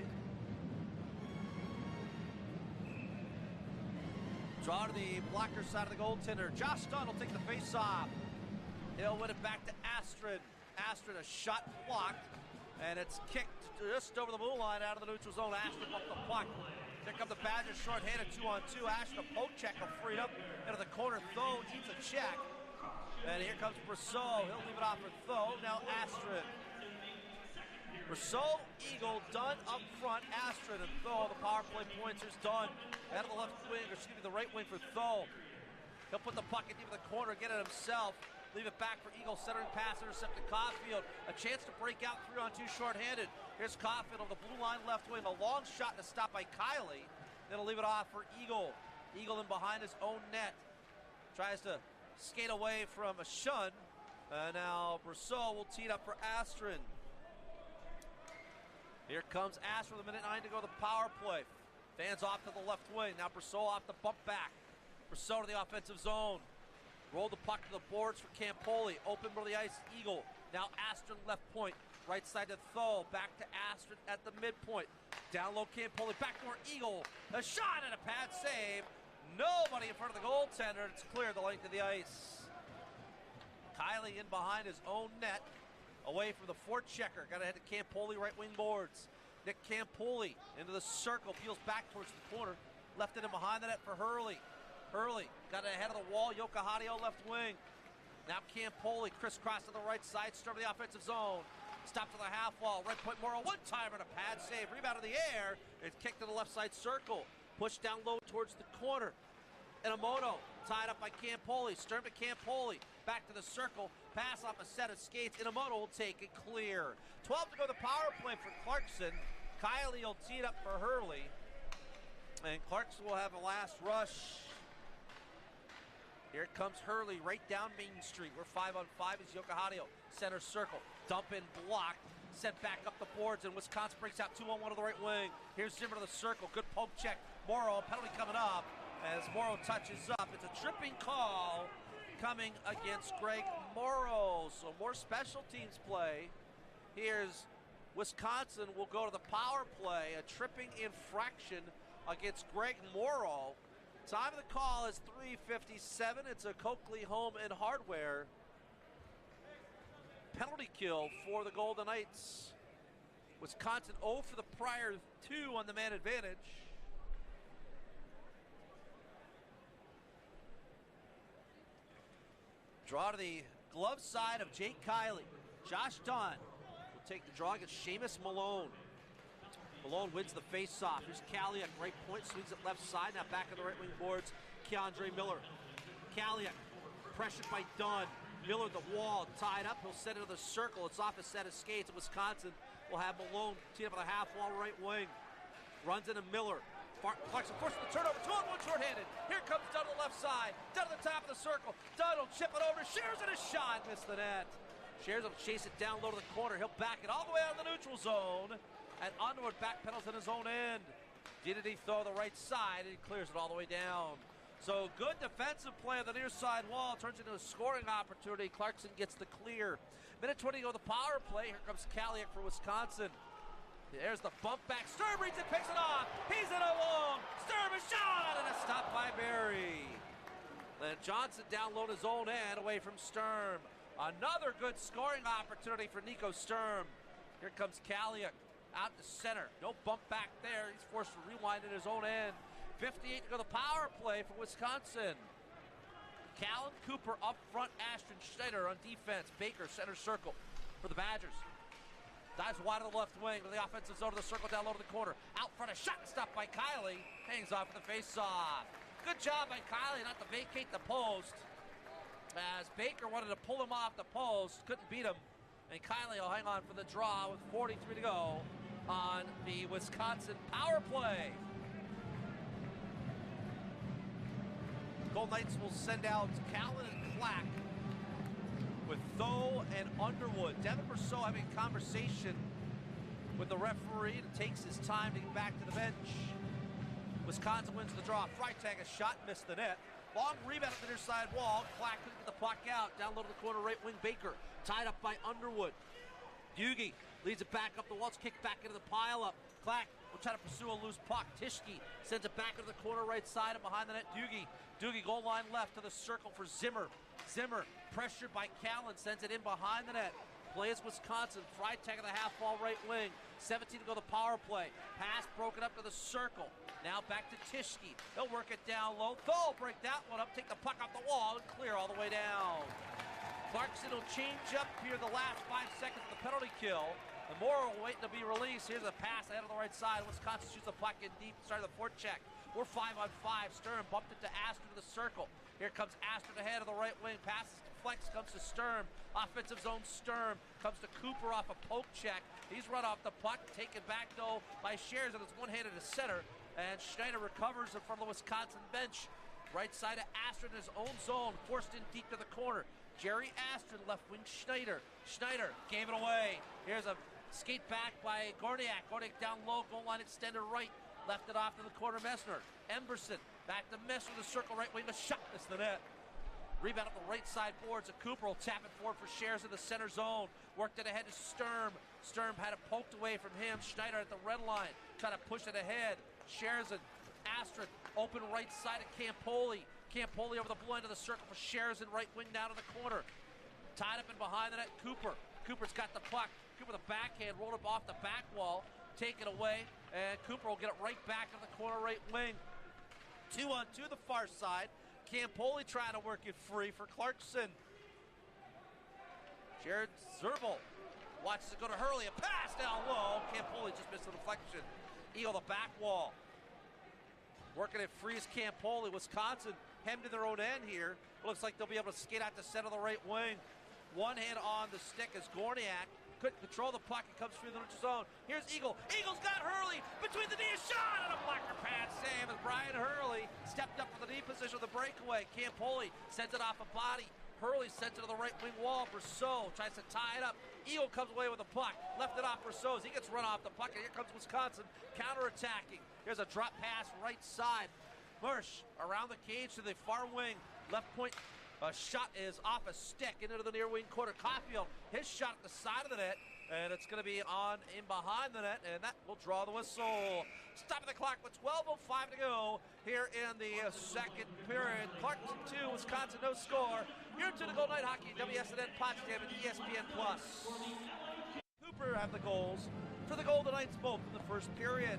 Draw to the blocker side of the goaltender. Josh Dunn will take the face-off. He'll win it back to Astrid. Astrid, a shot blocked, and it's kicked just over the blue line out of the neutral zone. Astrid up the puck. Here come the Badgers short-handed 2-on-2. Astrid, a poke check, freed up into the corner. Tho eats a check. And here comes Brousseau. He'll leave it off for Tho. Now Astrid. Rousseau, Eagle, Dunn up front, Astrid, and Tho, the power play pointers, Dunn. Out of the left wing, or excuse me, the right wing for Tho. He'll put the puck in deep in the corner, get it himself. Leave it back for Eagle, centering pass, intercepted Caulfield. A chance to break out 3-on-2 shorthanded. Here's Caulfield on the blue line left wing. A long shot to stop by Kylie. Then he'll leave it off for Eagle. Eagle in behind his own net. Tries to skate away from a shun. Now Rousseau will tee it up for Astrid. Here comes Astrid with a minute 9 to go to the power play. Fans off to the left wing. Now Rousseau off the bump back. Rousseau to the offensive zone. Roll the puck to the boards for Campoli. Open for the ice, Eagle. Now Astrid left point. Right side to Tho. Back to Astrid at the midpoint. Down low Campoli. Backdoor Eagle. A shot and a pad save. Nobody in front of the goaltender. It's clear the length of the ice. Kylie in behind his own net. Away from the forechecker. Got to head to Campoli right wing boards. Nick Campoli into the circle. Peels back towards the corner. Left it in behind the net for Hurley. Hurley got it ahead of the wall. Yokohadio left wing. Now Campoli crisscross to the right side. Storm the offensive zone. Stop to the half wall. Right point Morrow. One timer and a pad save. Rebound in the air. It's kicked to the left side circle. Pushed down low towards the corner. Inamoto tied up by Campoli. Sturm to Campoli. Back to the circle. Pass off a set of skates. Inamoto will take it clear. 12 to go the power play for Clarkson. Kylie will tee it up for Hurley. And Clarkson will have a last rush. Here comes Hurley right down Main Street. We're 5-on-5 as Yokohadio. Center circle. Dump in blocked. Sent back up the boards, and Wisconsin breaks out 2-on-1 to the right wing. Here's Zimmer to the circle. Good poke check. Morrow, penalty coming up. As Morrow touches up. It's a tripping call coming against Greg Morrow. So more special teams play. Here's Wisconsin will go to the power play. A tripping infraction against Greg Morrow. Time of the call is 3:57. It's a Coakley Home and Hardware penalty kill for the Golden Knights. Wisconsin 0 for the prior 2 on the man advantage. Draw to the glove side of Jake Kylie. Josh Dunn will take the draw against Seamus Malone. Malone wins the face-off. Here's Kaliak, right point, swings it left side. Now back on the right wing boards, Keandre Miller. Kaliak, pressured by Dunn. Miller the wall, tied up. He'll send it to the circle. It's off a set of skates. Wisconsin will have Malone teed up on the half wall right wing. Runs into Miller. Clarkson forces the turnover. 2-on-1 shorthanded. Here comes Dunn to the left side. Dunn at the top of the circle. Dunn will chip it over. Shears in a shot. Missed the net. Shears will chase it down low to the corner. He'll back it all the way out of the neutral zone. And Underwood back pedals in his own end. Did he throw the right side, and he clears it all the way down. So good defensive play on the near side wall. Turns into a scoring opportunity. Clarkson gets the clear. Minute 20 to go the power play. Here comes Kaliak for Wisconsin. There's the bump back. Sturm reads it, picks it off. He's in along. Sturm a shot, and a stop by Barry. Then Johnson down low in his own end away from Sturm. Another good scoring opportunity for Nico Sturm. Here comes Kaliak. Out to center. No bump back there. He's forced to rewind in his own end. 58 to go the power play for Wisconsin. Callan Cooper up front. Ashton Schneider on defense. Baker center circle for the Badgers. Dives wide to the left wing to the offensive zone to the circle down low to the corner. Out front, a shot stopped by Kylie. Hangs off for the face-off. Good job by Kylie not to vacate the post. As Baker wanted to pull him off the post. Couldn't beat him. And Kylie will hang on for the draw with 43 to go on the Wisconsin power play. Golden Knights will send out Callan and Clack with Tho and Underwood. Devin Rousseau having a conversation with the referee and takes his time to get back to the bench. Wisconsin wins the draw. Freitag a shot, missed the net. Long rebound at the near side wall. Clack couldn't get the puck out. Down low to the corner, right wing Baker. Tied up by Underwood. Dugie leads it back up the wall. It's kicked back into the pile-up. Clack will try to pursue a loose puck. Tischke sends it back into the corner right side and behind the net. Dugie goal line left to the circle for Zimmer. Zimmer pressured by Callan, sends it in behind the net. Plays Wisconsin. Freitag on the half wall right wing. 17 to go the power play. Pass broken up to the circle. Now back to Tischke. He'll work it down low. Tho break that one up, take the puck off the wall, and clear all the way down. Clarkson will change up here the last 5 seconds of the penalty kill. And Morrow waiting to be released. Here's a pass ahead of the right side. Wisconsin shoots the puck in deep, starting the forecheck. We're 5-on-5. Sturm bumped it to Astor to the circle. Here comes Astor ahead of the right wing. Passes to Flex, comes to Sturm. Offensive zone Sturm. Comes to Cooper off a poke check. He's run off the puck. Taken back, though, by Shares, and it's one-handed to center. And Schneider recovers it from the Wisconsin bench. Right side of Astor in his own zone. Forced in deep to the corner. Jerry Astor, left wing Schneider. Schneider gave it away. Here's a skate back by Gorniak. Gorniak down low, goal line extended right. Left it off to the corner, Messner. Emberson back to Messner, the circle right wing, a shot missed the net. Rebound up the right side boards. Cooper will tap it forward for Shares in the center zone. Worked it ahead to Sturm. Sturm had it poked away from him. Schneider at the red line, trying to push it ahead. Shares and Astrid open right side of Campoli. Campoli over the blue end of the circle for Shares and right wing down to the corner. Tied up and behind the net, Cooper. Cooper's got the puck. Cooper the backhand, rolled up off the back wall, take it away, and Cooper will get it right back to the corner right wing. 2-on-2 the far side. Campoli trying to work it free for Clarkson. Jared Zerbel watches it go to Hurley. A pass down low. Campoli just missed the deflection. Eagle the back wall. Working it free is Campoli. Wisconsin hemmed to their own end here. Looks like they'll be able to skate out to center the right wing. One hand on the stick is Gorniak. Couldn't control the puck. It comes through the neutral zone. Here's Eagle. Eagle's got Hurley between the knees. Shot and a blocker pad save as Brian Hurley stepped up for the knee position of the breakaway. Campoli sends it off a body. Hurley sends it to the right wing wall. Brousseau tries to tie it up. Eagle comes away with the puck. Left it off Brousseau as he gets run off the puck. And here comes Wisconsin counterattacking. Here's a drop pass right side. Marsh around the cage to the far wing. Left point. A shot is off a stick into the near wing corner. Caulfield, his shot at the side of the net, and it's going to be on in behind the net, and that will draw the whistle. Stopping the clock with 12:05 to go here in the second period. Clarkson 2, Wisconsin no score. You're to the Gold Knight Hockey, WSNN Potsdam and ESPN+. Cooper have the goals for the Golden Knights both in the first period.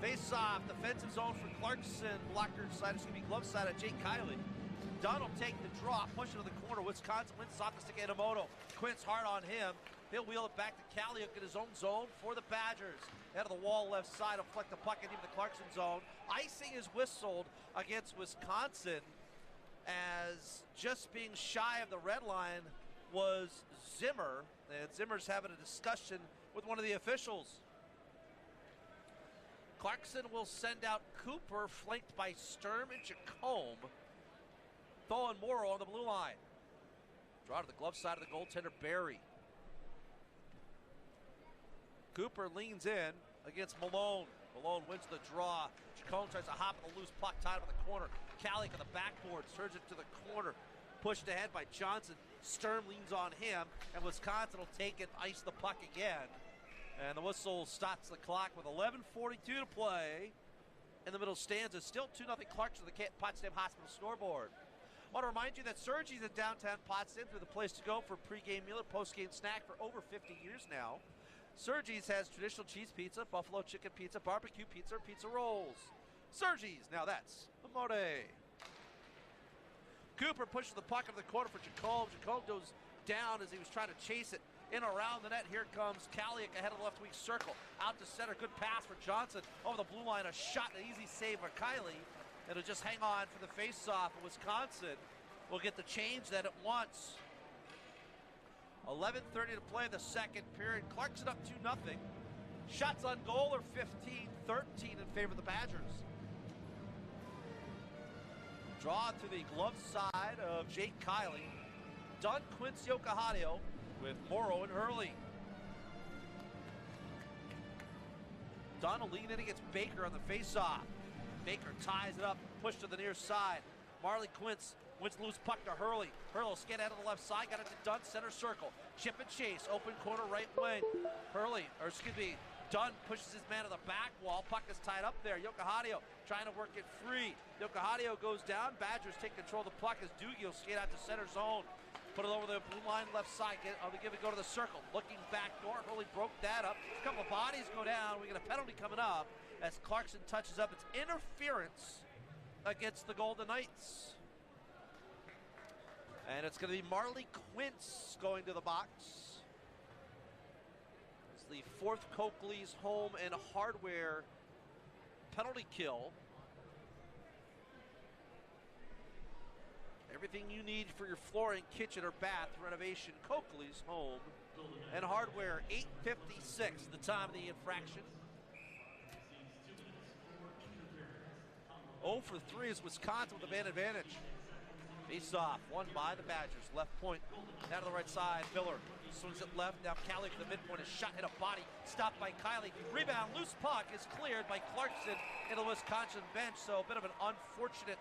Face-off, defensive zone for Clarkson. Blocker side, glove side of Jake Kiley. Dunn will take the draw, push it to the corner. Wisconsin wins off the stick of Enomoto. Quint's hard on him. He'll wheel it back to Kaliuk in his own zone for the Badgers. Head of the wall left side will flick the puck into the Clarkson zone. Icing is whistled against Wisconsin as just being shy of the red line was Zimmer. And Zimmer's having a discussion with one of the officials. Clarkson will send out Cooper, flanked by Sturm and Jacome. Tho and Morrow on the blue line. Draw to the glove side of the goaltender, Barry. Cooper leans in against Malone. Malone wins the draw. Jacome tries to hop on the loose puck, tied up in the corner. Kaliuk on the backboard, surges it to the corner. Pushed ahead by Johnson. Sturm leans on him, and Wisconsin will take it, ice the puck again. And the whistle stops the clock with 11:42 to play. In the middle stanza, still 2-0 Clarkson to the Potsdam Hospital scoreboard. I want to remind you that Sergi's in downtown Potsdam. They're the place to go for pregame meal or postgame snack for over 50 years now. Sergi's has traditional cheese pizza, buffalo chicken pizza, barbecue pizza, or pizza rolls. Sergi's, now that's a mode. Cooper pushes the puck into the corner for Jacome. Jacome goes down as he was trying to chase it in around the net. Here comes Kaliuk ahead of the left wing circle. Out to center, good pass for Johnson. Over the blue line, a shot, an easy save for Kiley. It'll just hang on for the face-off. Wisconsin will get the change that it wants. 11:30 to play the second period. Clarkson up 2-0. Shots on goal are 15-13 in favor of the Badgers. Draw to the glove side of Jake Kiley. Dunn, Quince, Yokohadio with Morrow and Hurley. Dunn will lean in against Baker on the face-off. Baker ties it up, push to the near side. Marley Quince wins loose puck to Hurley. Hurley will skate out of the left side, got it to Dunn, center circle. Chip and chase, open corner right wing. Dunn pushes his man to the back wall. Puck is tied up there. Yokohadio trying to work it free. Yokohadio goes down. Badgers take control of the puck as Doogie will skate out to center zone. Put it over the blue line left side. Give it go to the circle. Looking back door. Hurley broke that up. A couple of bodies go down. We get a penalty coming up as Clarkson touches up. It's interference against the Golden Knights. And it's going to be Marley Quince going to the box. the fourth Coakley's Home and Hardware penalty kill. Everything you need for your flooring, kitchen, or bath renovation, Coakley's Home and Hardware. 8:56, the time of the infraction. 0 for 3 is Wisconsin with a man advantage. Face off, won by the Badgers. Left point, down to the right side. Miller swings it left. Now Callie for the midpoint. A shot hit a body. Stopped by Kylie. Rebound, loose puck is cleared by Clarkson in the Wisconsin bench. So a bit of an unfortunate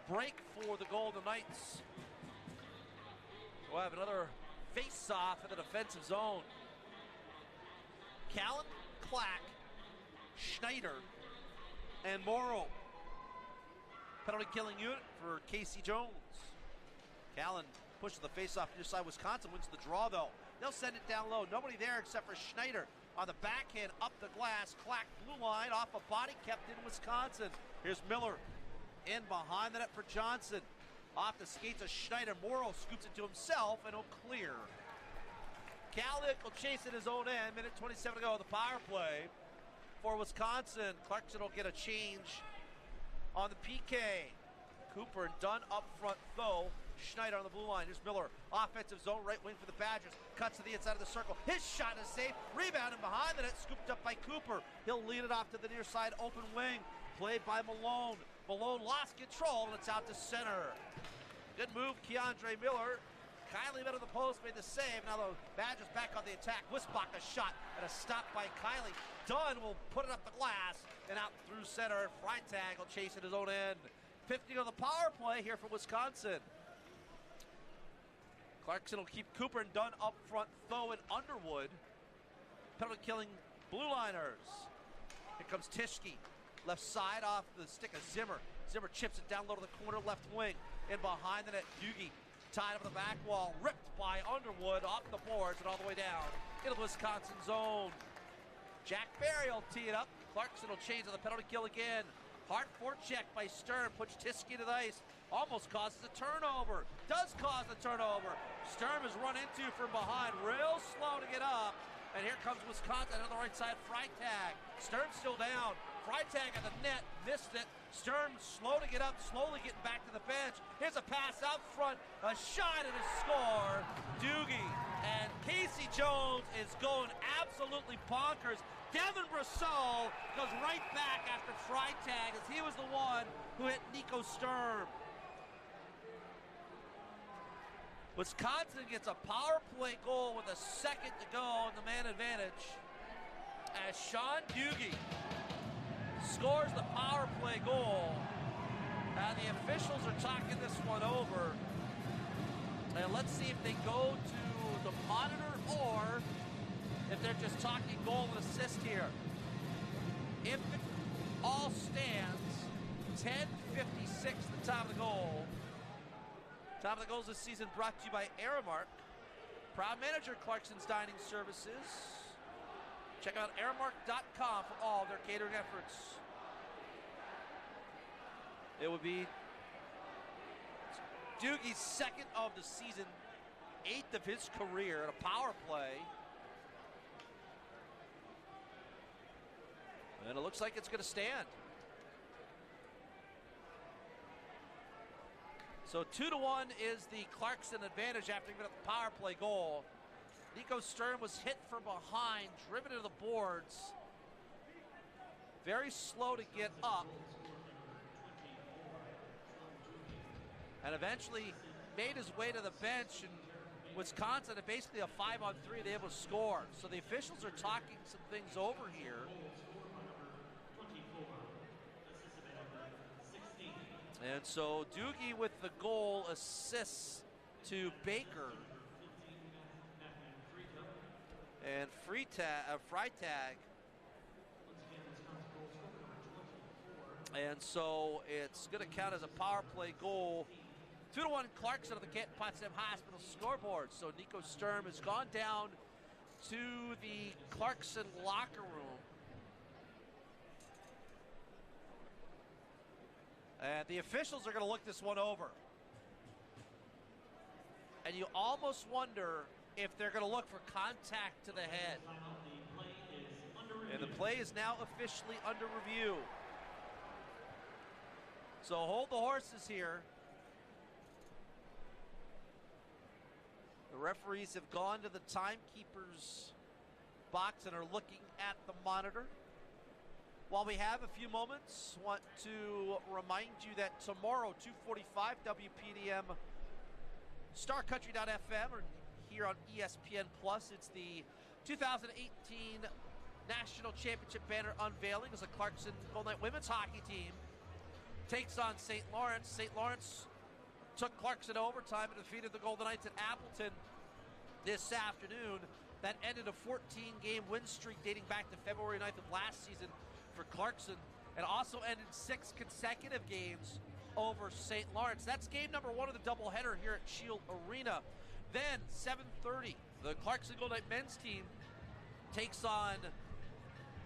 break for the Golden Knights. We'll have another face-off in the defensive zone. Callan, Clack, Schneider, and Morrow. Penalty killing unit for Casey Jones. Callan pushes the face-off near side. Wisconsin wins the draw, though. They'll send it down low. Nobody there except for Schneider. On the backhand, up the glass. Clack, blue line, off a body, kept in Wisconsin. Here's Miller. In behind the net for Johnson. Off the skates of Schneider. Morrow scoops it to himself and he'll clear. Kalick will chase it his own end. Minute 27 to go. The power play for Wisconsin. Clarkson will get a change on the PK. Cooper and Dunn up front though. Schneider on the blue line. Here's Miller. Offensive zone, right wing for the Badgers. Cuts to the inside of the circle. His shot is safe. Rebound and behind the net. Scooped up by Cooper. He'll lead it off to the near side open wing. Played by Malone. Malone lost control and it's out to center. Good move, Keandre Miller. Kylie met on the post, made the save. Now the Badgers back on the attack. Wisbach a shot and a stop by Kylie. Dunn will put it up the glass and out through center. Freitag will chase at his own end. 50 on the power play here for Wisconsin. Clarkson will keep Cooper and Dunn up front, Tho and Underwood. Penalty killing blue liners. Here comes Tischke. Left side off the stick of Zimmer. Zimmer chips it down low to the corner, left wing. And behind the net, Doogie tied up the back wall, ripped by Underwood off the boards and all the way down into the Wisconsin zone. Jack Barry will tee it up. Clarkson will change on the penalty kill again. Hard forecheck by Stern, puts Tischke to the ice. Almost causes a turnover. Does cause a turnover. Stern is run into from behind, real slow to get up. And here comes Wisconsin on the right side, Freitag. Stern still down. Freitag at the net, missed it. Stern slow to get up, slowly getting back to the bench. Here's a pass out front, a shot and a score. Doogie and Casey Jones is going absolutely bonkers. Devin Brassel goes right back after Freitag as he was the one who hit Nico Sturm. Wisconsin gets a power play goal with a second to go and the man advantage as Sean Doogie scores the power play goal. The officials are talking this one over. And let's see if they go to the monitor or if they're just talking goal and assist here. If it all stands, 10:56 the time of the goal. Time of the goals this season brought to you by Aramark. Proud manager, Clarkson's Dining Services. Check out aramark.com for all their catering efforts. It would be Doogie's second of the season, 8th of his career, a power play. And it looks like it's going to stand. So 2-1 is the Clarkson advantage after giving up the power play goal. Nico Sturm was hit from behind, driven to the boards. Very slow to get up. And eventually made his way to the bench, and Wisconsin at basically a 5-on-3, they able to score. So the officials are talking some things over here. And so Doogie with the goal assists to Baker. And Freitag. And so it's going to count as a power play goal. 2-1 Clarkson of the Canton Potsdam Hospital scoreboard. So Nico Sturm has gone down to the Clarkson locker room. And the officials are going to look this one over. And you almost wonder if they're going to look for contact to the head. And the play is now officially under review. So hold the horses here. The referees have gone to the timekeeper's box and are looking at the monitor. While we have a few moments, want to remind you that tomorrow, 2:45 WPDM, StarCountry.fm, or here on ESPN Plus, it's the 2018 National Championship banner unveiling as the Clarkson Golden Knight women's hockey team takes on St. Lawrence. St. Lawrence took Clarkson overtime and defeated the Golden Knights at Appleton this afternoon. That ended a 14-game win streak dating back to February 9th of last season for Clarkson, and also ended 6 consecutive games over St. Lawrence. That's game number 1 of the doubleheader here at Shield Arena. Then, 7:30, the Clarkson Golden Knight men's team takes on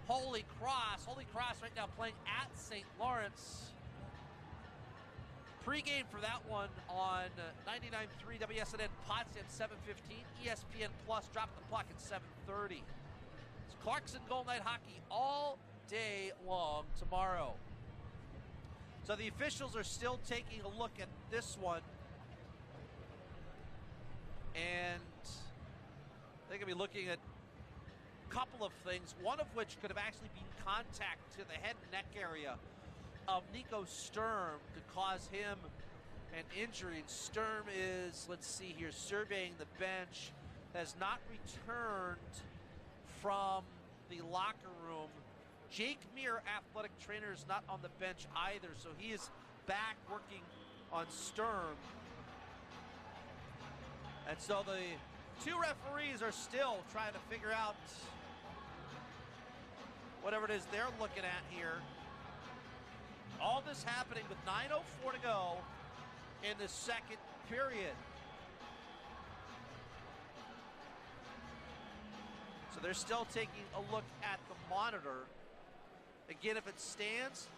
Holy Cross. Holy Cross right now playing at St. Lawrence. Pre-game for that one on 99.3 WSNN Potsdam, 7:15. ESPN Plus dropped the puck at 7:30. It's Clarkson Golden Knight hockey all day long tomorrow. So the officials are still taking a look at this one, and they're going to be looking at a couple of things, one of which could have actually been contact to the head and neck area of Nico Sturm to cause him an injury. And Sturm is, let's see here, surveying the bench, has not returned from the locker room. Jake Muir, athletic trainer, is not on the bench either, so he is back working on Sturm. And so the 2 referees are still trying to figure out whatever it is they're looking at here. All this happening with 9:04 to go in the second period. So they're still taking a look at the monitor. Again, if it stands,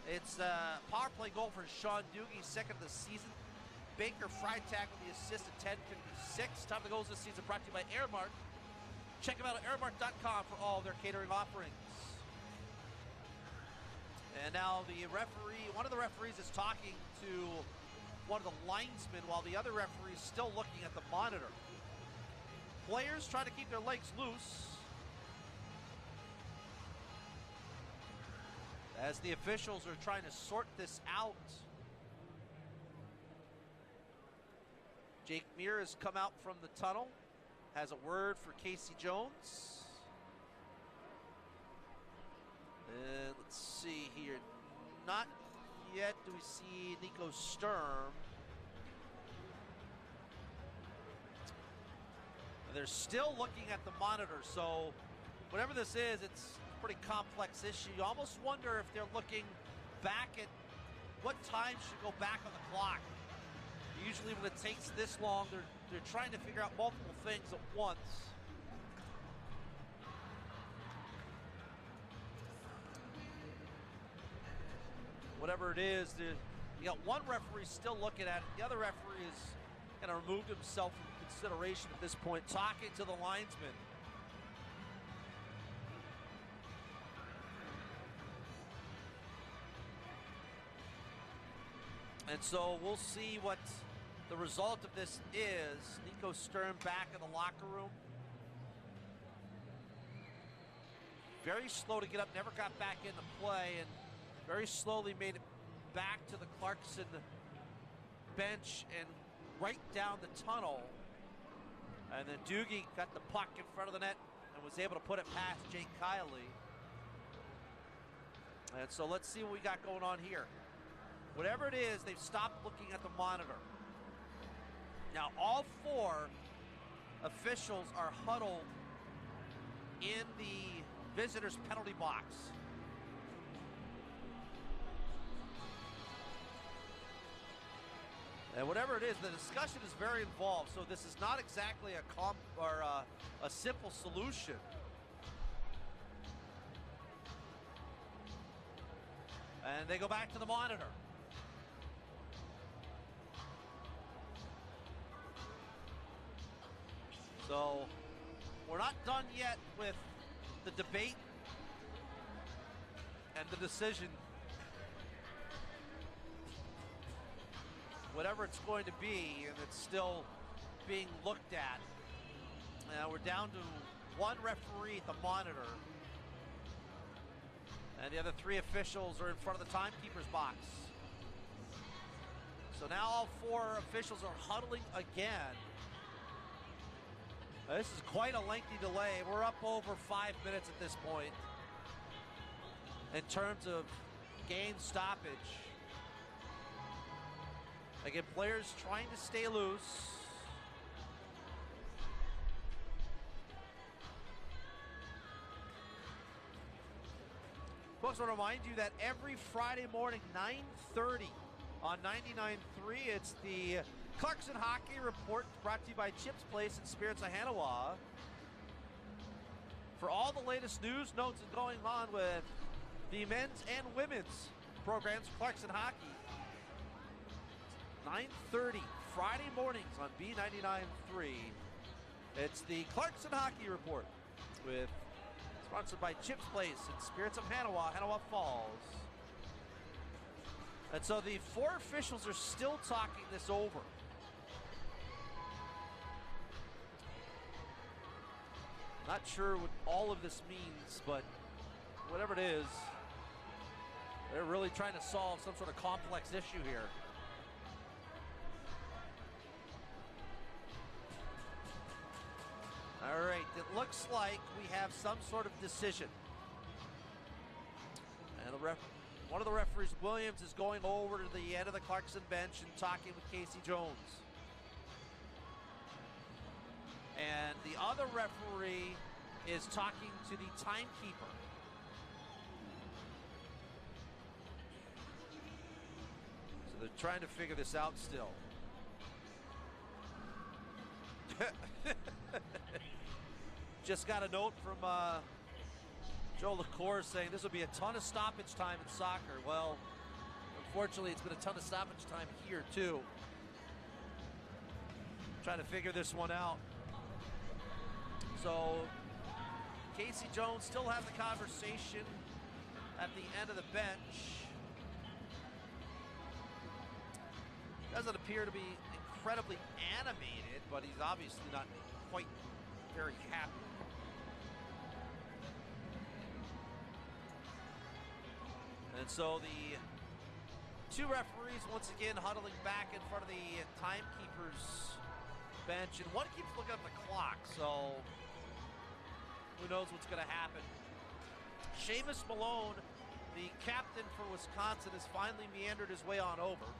it's a power play goal for Sean Doogie, second of the season. Baker Freitag with the assist at 10:56. Time to goals this season brought to you by Airmark. Check them out at airmark.com for all of their catering offerings. And now the referee, one of the referees is talking to one of the linesmen while the other referee is still looking at the monitor. Players trying to keep their legs loose as the officials are trying to sort this out. Jake Muir has come out from the tunnel, has a word for Casey Jones. And let's see here. Not yet do we see Nico Sturm. They're still looking at the monitor, so whatever this is, it's a pretty complex issue. You almost wonder if they're looking back at what time should go back on the clock. Usually when it takes this long, they're trying to figure out multiple things at once. Whatever it is, you got one referee still looking at it. The other referee is kind of removed himself from consideration at this point, talking to the linesman. And so we'll see what the result of this is. Nico Sturm back in the locker room. Very slow to get up, never got back into play, and very slowly made it back to the Clarkson bench and right down the tunnel. And then Doogie got the puck in front of the net and was able to put it past Jake Kiley. And so let's see what we got going on here. Whatever it is, they've stopped looking at the monitor. Now all 4 officials are huddled in the visitors' penalty box. And whatever it is, the discussion is very involved, so this is not exactly a simple solution. And they go back to the monitor. So we're not done yet with the debate And the decision, whatever it's going to be, and it's still being looked at. We're down to one referee at the monitor, and the other three officials are in front of the timekeeper's box. So now all four officials are huddling again. This is quite a lengthy delay. We're up over 5 minutes at this point in terms of game stoppage. Again, players trying to stay loose. Folks, I want to remind you that every Friday morning, 9:30 on 99.3, it's the Clarkson Hockey Report brought to you by Chips Place and Spirits of Hanawa. For all the latest news, notes, and going on with the men's and women's programs for Clarkson Hockey. 9:30 Friday mornings on B99.3. It's the Clarkson Hockey Report with sponsored by Chips Place and Spirits of Hanawa, Hanawa Falls. And so the four officials are still talking this over. Not sure what all of this means, but whatever it is, they're really trying to solve some sort of complex issue here. All right, it looks like we have some sort of decision. And one of the referees, Williams, is going over to the end of the Clarkson bench and talking with Casey Jones. And the other referee is talking to the timekeeper. So they're trying to figure this out still. Just got a note from Joe LaCour saying this will be a ton of stoppage time in soccer. Well, unfortunately, it's been a ton of stoppage time here, too. Trying to figure this one out. So, Casey Jones still has the conversation at the end of the bench. Doesn't appear to be incredibly animated, but he's obviously not quite very happy. And so the two referees once again huddling back in front of the timekeeper's bench, and one keeps looking at the clock, so who knows what's going to happen. Seamus Malone, the captain for Wisconsin, has finally meandered his way on over.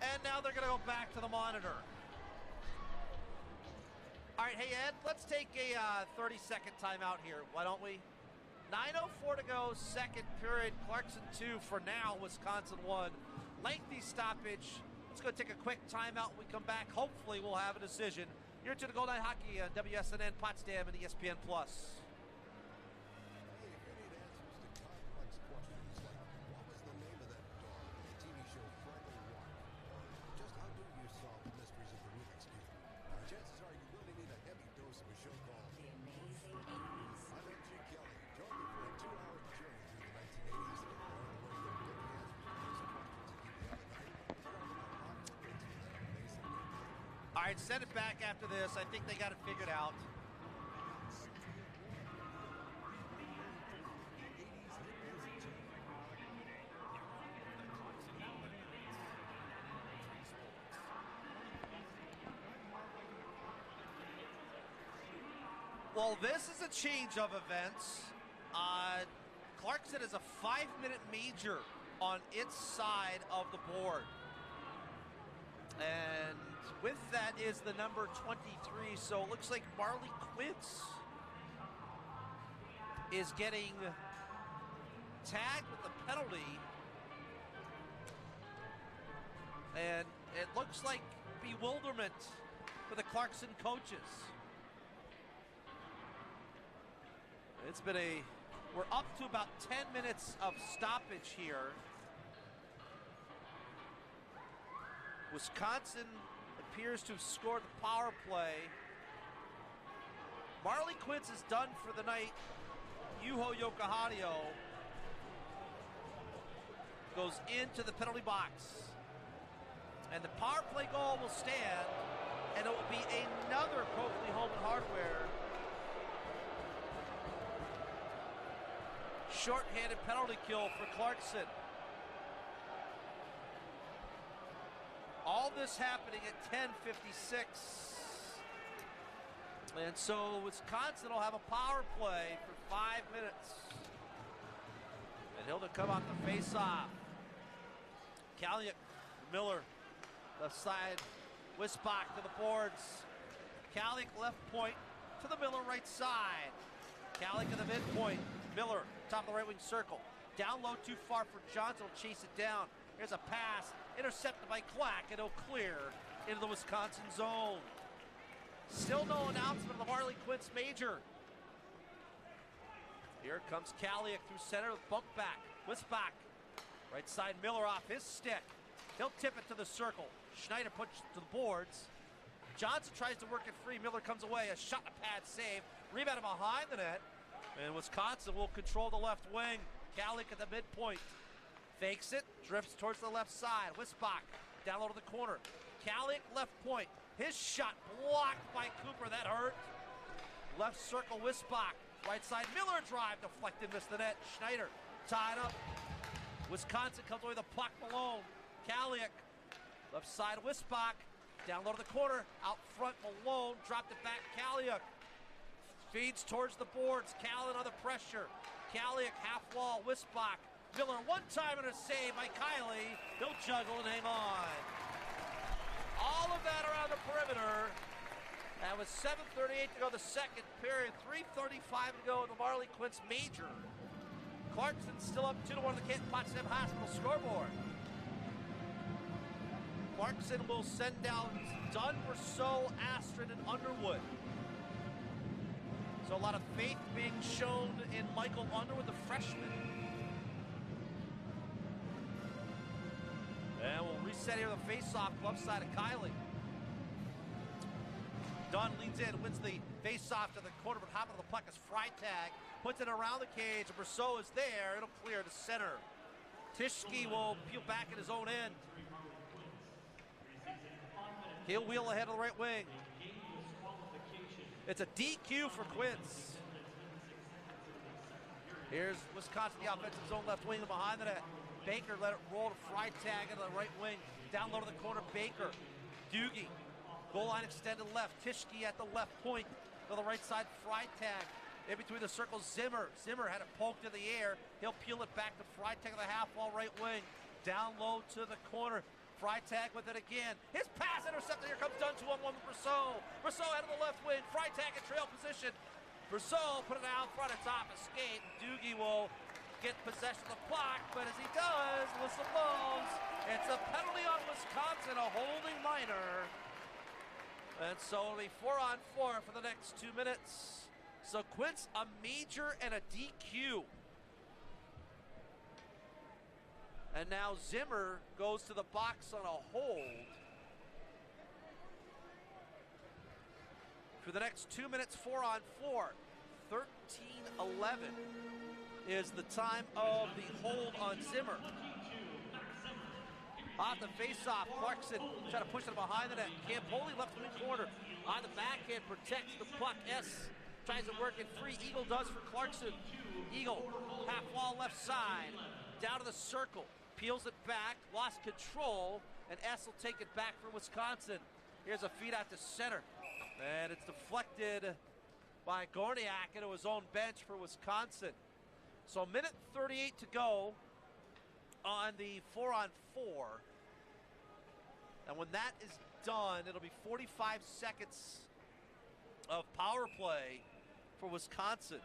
And now they're going to go back to the monitor. All right, hey, Ed, let's take a 30-second timeout here, why don't we? 9:04 to go, second period. Clarkson 2 for now, Wisconsin 1. Lengthy stoppage. Let's go take a quick timeout. When we come back, hopefully we'll have a decision. You're to the Gold Knight Hockey on WSNN, Potsdam, and ESPN+. All right, send it back after this. I think they got it figured out. Well, this is a change of events. Clarkson is a 5-minute major on its side of the board. And with that is the number 23, so it looks like Marley Quintz is getting tagged with the penalty. And it looks like bewilderment for the Clarkson coaches. It's been we're up to about 10 minutes of stoppage here. Wisconsin appears to have scored the power play. Marley Quintz is done for the night. Yuho Yokohanio goes into the penalty box. And the power play goal will stand, and it will be another Coakley Home and Hardware short-handed penalty kill for Clarkson. All this happening at 10:56. And so Wisconsin will have a power play for 5 minutes. And he'll come off the face-off. Kalnick, Miller, left side, Wisbach to the boards. Kalnick left point to the Miller right side. Kalnick to the midpoint. Miller, top of the right wing circle. Down low too far for Johnson, will chase it down. Here's a pass, intercepted by Clack, and it'll clear into the Wisconsin zone. Still no announcement of the Marley Quince Major. Here comes Kalnick through center with bump back. Wisbach, right side Miller off his stick. He'll tip it to the circle. Schneider puts it to the boards. Johnson tries to work it free. Miller comes away. A shot and a pad save. Rebounded behind the net. And Wisconsin will control the left wing. Kalnick at the midpoint. Fakes it. Drifts towards the left side. Wisbach down low to the corner. Kalnick left point. His shot blocked by Cooper. That hurt. Left circle Wisbach. Right side Miller drive. Deflected. Missed the net. Schneider tied up. Wisconsin comes away with the puck. Malone. Kalnick. Left side Wisbach. Down low to the corner. Out front Malone. Dropped it back. Kalnick. Feeds towards the boards. Callan under pressure. Kalnick half wall. Wisbach. Miller one time and a save by Kiley. He'll juggle and hang on. All of that around the perimeter. And with 7:38 to go the second period, 3:35 to go in the Marley Quince Major. Clarkson's still up 2-1 on the Canton Potsdam Hospital scoreboard. Clarkson will send down Dunn, Rousseau, Astrid, and Underwood. So a lot of faith being shown in Michael Underwood, the freshman. And we'll reset here the face-off left side of Kiley. Dunn leans in, wins the face-off to the corner, but hopping to the puck is Freitag. Puts it around the cage, and Rousseau is there. It'll clear to center. Tischke will peel back at his own end. He'll wheel ahead of the right wing. It's a DQ for Quince. Here's Wisconsin, the offensive zone left wing behind the net. Baker let it roll to Freitag into the right wing. Down low to the corner, Baker. Doogie. Goal line extended left. Tischke at the left point. To the right side, Freitag. In between the circles, Zimmer. Zimmer had it poked in the air. He'll peel it back to Freitag on the half wall right wing. Down low to the corner. Freitag with it again. His pass intercepted. Here comes Dunn 2-on-1 with Rousseau. Rousseau out of the left wing. Freitag in trail position. Rousseau put it out front. It's off his skate. Doogie will get possession of the puck, but as he does, whistle blows. It's a penalty on Wisconsin, a holding minor. And so it'll be 4-on-4 for the next 2 minutes. So Quince, a major and a DQ. And now Zimmer goes to the box on a hold. For the next 2 minutes, 4-on-4. 13-11 is the time of the hold on Zimmer. Off the face-off, Clarkson trying to push it behind the net. Campoli left in the corner. On the backhand, protects the puck. S tries to work it free. Eagle does for Clarkson. Eagle, half wall left side. Down to the circle. Peels it back, lost control, and S will take it back for Wisconsin. Here's a feed out to center. And it's deflected by Gorniak into his own bench for Wisconsin. So 1:38 to go on the 4-on-4. And when that is done, it'll be 45 seconds of power play for Wisconsin.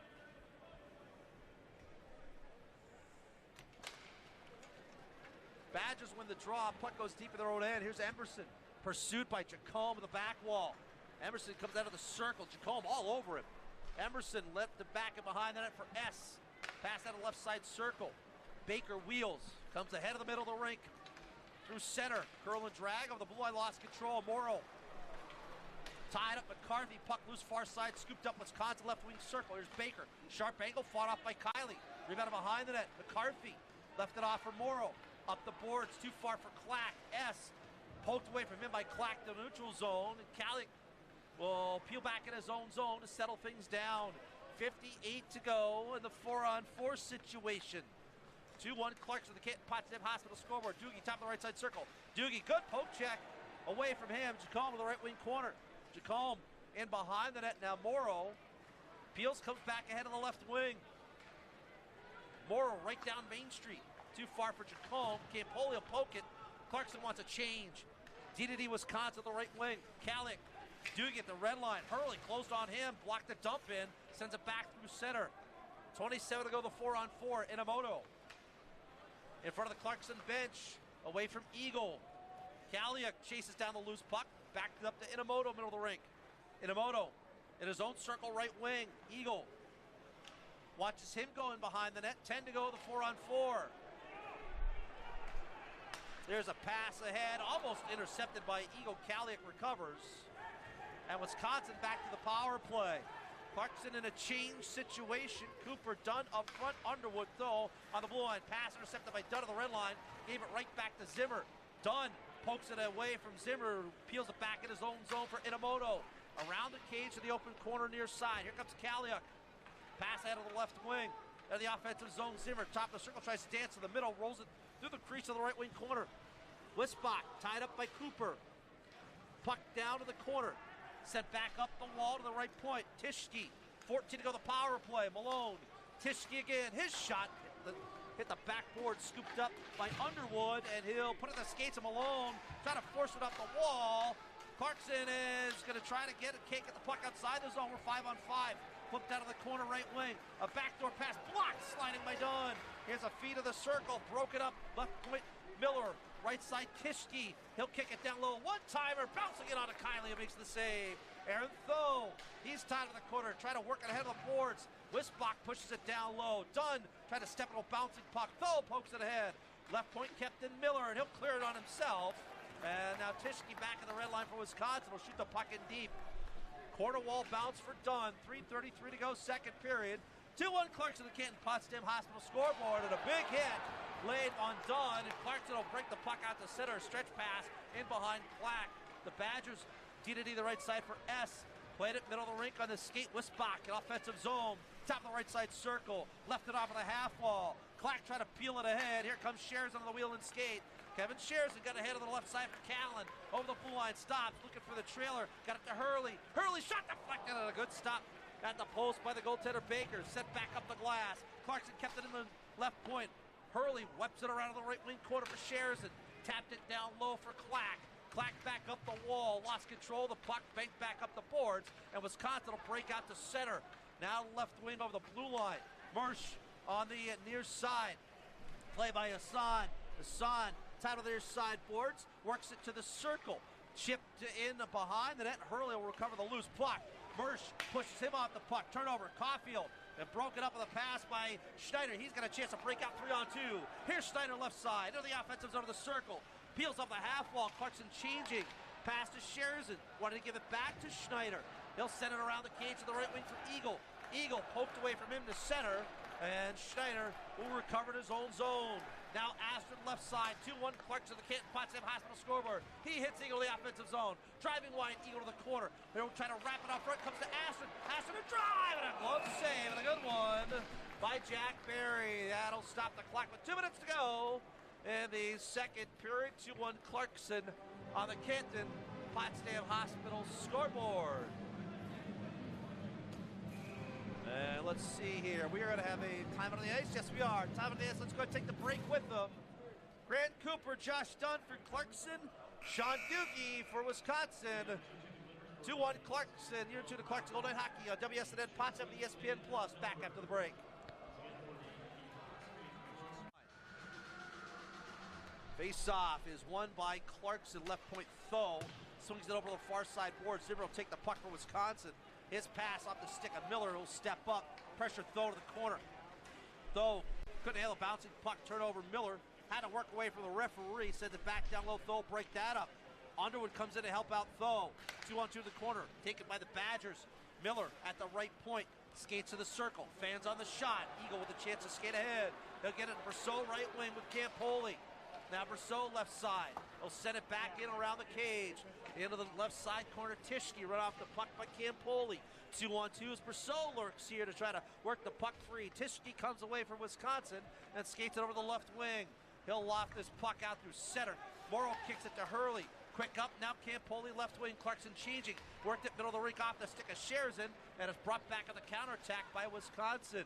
Badgers win the draw. Puck goes deep in their own end. Here's Emberson, pursued by Jacome with the back wall. Emerson comes out of the circle. Jacome all over him. Emerson left the back and behind the net for S. Pass out of the left side circle. Baker wheels. Comes ahead of the middle of the rink. Through center. Curl and drag over the blue line. Lost control. Morrow Tied up McCarthy, puck loose far side, scooped up Wisconsin left wing circle. Here's Baker, sharp angle, fought off by Kiley. Rebound behind the net, McCarthy left it off for Morrow. Up the boards, too far for Clack. S poked away from him by Clack, the neutral zone, and Kiley will peel back in his own zone to settle things down. 58 to go in the 4-on-4 situation. 2-1 Clarkson, the Potsdam Hospital scoreboard. Doogie, top of the right side circle. Doogie, good poke check. Away from him, Jacome to the right wing corner. Jacome in behind the net now. Morrow peels, comes back ahead of the left wing. Morrow right down Main Street. Too far for Jacome. Campoli will poke it. Clarkson wants a change. DDD Wisconsin the right wing. Kalik, Doogie at the red line. Hurley closed on him, blocked the dump in, sends it back through center. 27 to go the 4-on-4. Inamoto in front of the Clarkson bench, away from Eagle. Kaliuk chases down the loose puck, backed up to Inamoto, middle of the rink. Inamoto in his own circle, right wing. Eagle watches him going behind the net. 10 to go the 4-on-4. There's a pass ahead, almost intercepted by Eagle. Kaliuk recovers. And Wisconsin back to the power play. Clarkson in a change situation. Cooper Dunn up front. Underwood, though, on the blue line. Pass intercepted by Dunn on the red line. Gave it right back to Zimmer. Dunn pokes it away from Zimmer. Peels it back in his own zone for Inamoto. Around the cage to the open corner near side. Here comes Kaliuk. Pass out of the left wing. Out of the offensive zone, Zimmer, top of the circle, tries to dance to the middle. Rolls it through the crease of the right wing corner. Wisbach tied up by Cooper. Puck down to the corner. Sent back up the wall to the right point. Tischke, 14 to go the power play. Malone, Tischke again. His shot hit the backboard, scooped up by Underwood, and he'll put it in the skates of Malone. Trying to force it up the wall. Clarkson is going to try to get the puck outside the zone. We're 5-on-5. Flipped out of the corner right wing. A backdoor pass blocked, sliding by Dunn. Here's a feed of the circle, broken up. Left point, Miller. Right side, Tischke. He'll kick it down low. One-timer, bouncing it onto Kiley, who makes the save. Aaron Tho, he's tied to the corner, trying to work it ahead of the boards. Wisbach pushes it down low. Dunn trying to step into a bouncing puck. Tho pokes it ahead. Left point, Captain Miller, and he'll clear it on himself. And now Tischke back in the red line for Wisconsin. Will shoot the puck in deep. Corner wall bounce for Dunn. 3:33 to go, second period. 2-1 Clarkson, the Canton Potsdam Hospital scoreboard, and a big hit laid on Dunn, and Clarkson will break the puck out to center. Stretch pass in behind Clack. The Badgers DDD the right side for S. Played it middle of the rink on the skate. Wisbach in offensive zone. Top of the right side circle. Left it off of the half wall. Clack trying to peel it ahead. Here comes Sherzan on the wheel and skate. Kevin Sherzan got ahead on the left side for Callan. Over the blue line, stops, looking for the trailer. Got it to Hurley. Hurley shot deflected, and a good stop at the post by the goaltender Baker. Set back up the glass. Clarkson kept it in the left point. Hurley whips it around to the right wing corner for Sherzan. Tapped it down low for Clack. Clack back up the wall. Lost control. The puck banked back up the boards. And Wisconsin will break out to center. Now left wing over the blue line. Mersch on the near side. Play by Hassan. Hassan, top of their side boards. Works it to the circle. Chipped in behind the net. Hurley will recover the loose puck. Mersch pushes him off the puck. Turnover. Caulfield. And broken up with a pass by Schneider. He's got a chance to break out 3-on-2. Here's Schneider left side. Into the offensive zone of the circle. Peels up the half wall. Clarkson changing. Pass to Sherzan. Wanted to give it back to Schneider. He'll send it around the cage to the right wing for Eagle. Eagle poked away from him to center. And Schneider will recover in his own zone. Now Aston left side. 2-1 Clarkson, the Canton Potsdam Hospital scoreboard. He hits Eagle to the offensive zone. Driving wide, Eagle to the corner. They'll try to wrap it up front. Comes to Aston. Aston a drive and a glove save and a good one by Jack Barry. That'll stop the clock with 2 minutes to go in the second period. 2-1 Clarkson on the Canton Potsdam Hospital scoreboard. And let's see here. We are going to have a time on the ice. Yes, we are. Time on the ice. Let's go and take the break with them. Grant Cooper, Josh Dunn for Clarkson. Sean Doogie for Wisconsin. 2-1 Clarkson. Year 2 to Clarkson Gold Knight Hockey on WSNN Potsdam and ESPN Plus. Back after the break. Face-off is won by Clarkson. Left point Tho. Swings it over the far side board. Zimmer will take the puck for Wisconsin. His pass off the stick of Miller, who'll step up. Pressure Tho to the corner. Tho couldn't handle a bouncing puck. Turnover Miller. Had to work away from the referee. Sends it back down low. Tho break that up. Underwood comes in to help out Tho. 2-on-2 to the corner, taken by the Badgers. Miller at the right point, skates to the circle, fans on the shot. Eagle with a chance to skate ahead. He'll get it to Brousseau right wing with Campoli. Now Brousseau left side. He'll send it back in around the cage. Into the left side corner, Tischke run off the puck by Campoli. 2-on-2 as Brousseau lurks here to try to work the puck free. Tischke comes away from Wisconsin and skates it over the left wing. He'll loft this puck out through center. Morrow kicks it to Hurley. Quick up now, Campoli left wing, Clarkson changing. Worked it middle of the rink off the stick of Sherzin, and is brought back on the counterattack by Wisconsin.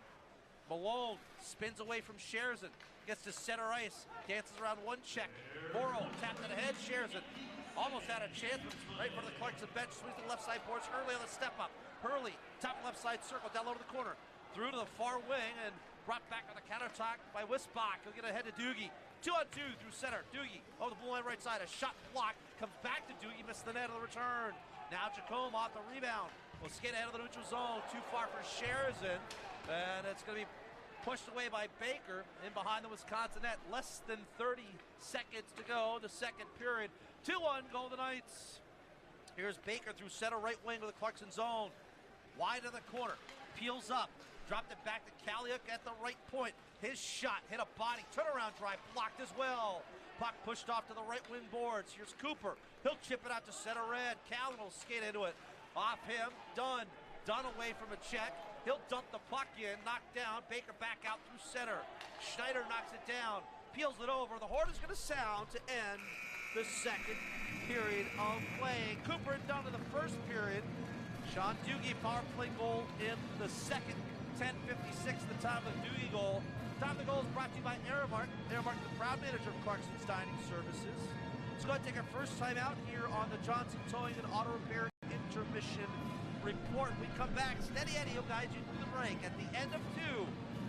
Malone spins away from Sherzin, gets to center ice, dances around one check. Morrow tapped it ahead, Sherzin almost had a chance, but right in front of the Clarkson bench, swings to the left side boards. Hurley on the step up. Hurley, top left side circle, down low to the corner. Through to the far wing, and brought back on the counterattack by Wisbach. He'll get ahead to Doogie. 2-on-2 through center. Doogie over the blue line right side. A shot blocked. Comes back to Doogie. Missed the net on the return. Now Jacome off the rebound. Will skate ahead of the neutral zone. Too far for Sherzin. And it's going to be pushed away by Baker in behind the Wisconsin net. Less than 30 seconds to go in the second period. 2-1 Golden Knights. Here's Baker through center right wing with the Clarkson zone. Wide in the corner. Peels up. Dropped it back to Kaliuk at the right point. His shot hit a body. Turnaround drive blocked as well. Puck pushed off to the right wing boards. Here's Cooper. He'll chip it out to center red. Callan will skate into it. Off him. Dunn. Dunn away from a check. He'll dump the puck in. Knocked down. Baker back out through center. Schneider knocks it down. Peels it over. The horn is going to sound to end the second period of play. Cooper and Dunn in the first period. Sean Doogie power play goal in the second. 10:56 the time of the Doogie goal. Time of the goal is brought to you by Aramark. Aramark, the proud manager of Clarkson's Dining Services. Let's go ahead and take our first time out here on the Johnson Towing and Auto Repair Intermission Report. We come back. Steady Eddie will guide you through the break. At the end of 2,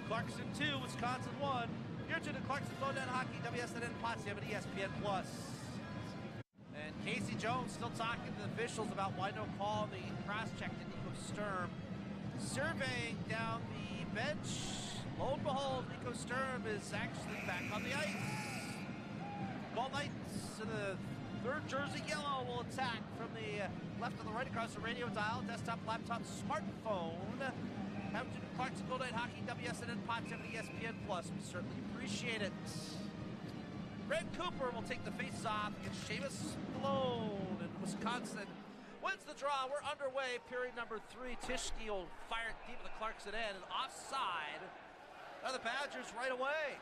Clarkson 2, Wisconsin 1. You're tuned to Clarkson Lowdown Hockey, WSNN Potsdam and ESPN+. And Casey Jones still talking to the officials about why no call on the cross-check to Nico Sturm. Surveying down the bench. Lo and behold, Nico Sturm is actually back on the ice. Golden Knights in the third jersey yellow will attack from the left to the right across the radio dial, desktop, laptop, smartphone. Have to Clarkson Golden Knight Hockey, WSNN Potsdam and ESPN+. We certainly appreciate it. Grant Cooper will take the face-off against Seamus Malone in Wisconsin. Wins the draw. We're underway. Period number 3. Tischke will fire it deep at the Clarkson end and offside by the Badgers right away.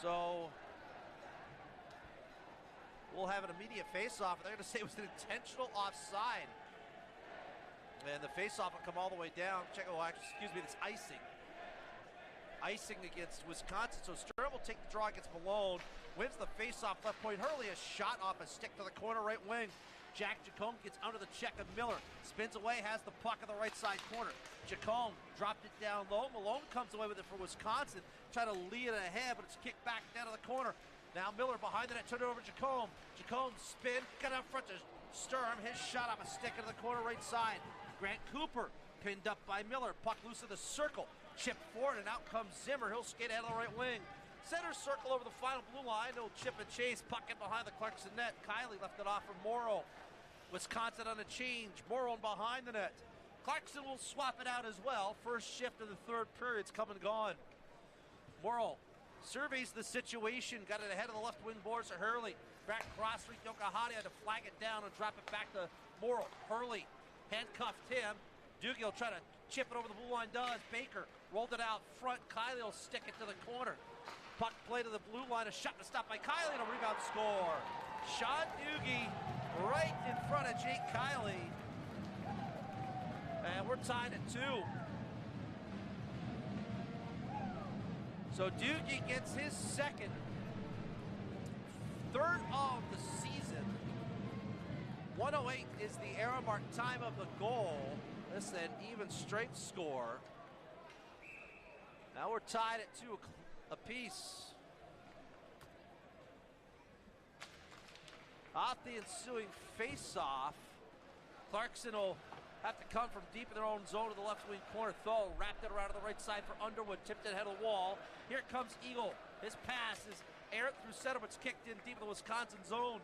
So we'll have an immediate face-off. They're going to say it was an intentional offside. And the face-off will come all the way down. Check. Oh, actually, excuse me. It's icing. Icing against Wisconsin. So Sturm will take the draw against Malone. Wins the face-off left point. Hurley a shot off a stick to the corner right wing. Jack Jacome gets under the check of Miller. Spins away, has the puck on the right side corner. Jacome dropped it down low. Malone comes away with it for Wisconsin. Try to lead it ahead, but it's kicked back down to the corner. Now Miller behind the net, turned it over to Jacome. Jacome spin, got out front to Sturm. His shot off a stick into the corner right side. Grant Cooper pinned up by Miller. Puck loose of the circle. Chip forward, and out comes Zimmer. He'll skate out of the right wing. Center circle over the final blue line. No chip and chase. Puck in behind the Clarkson net. Kiley left it off for Morrow. Wisconsin on a change. Morrow behind the net. Clarkson will swap it out as well. First shift of the third period's come and gone. Morrow surveys the situation. Got it ahead of the left wing boards to Hurley. Back cross street. Yokohama had to flag it down and drop it back to Morrow. Hurley handcuffed him. Doogie will try to chip it over the blue line. Does. Baker rolled it out front. Kiley will stick it to the corner. Puck play to the blue line. A shot to stop by Kiley and a rebound score. Sean Doogie right in front of Jake Kiley. And we're tied at 2. So Doogie gets his second, third of the season. 1:08 is the Aramark time of the goal. This is an even strength score. Now we're tied at 2 apiece. Off the ensuing face-off, Clarkson will have to come from deep in their own zone to the left wing corner. Tho wrapped it around to the right side for Underwood, tipped it ahead of the wall. Here comes Eagle. His pass is errant through center, but it's kicked in deep in the Wisconsin zone.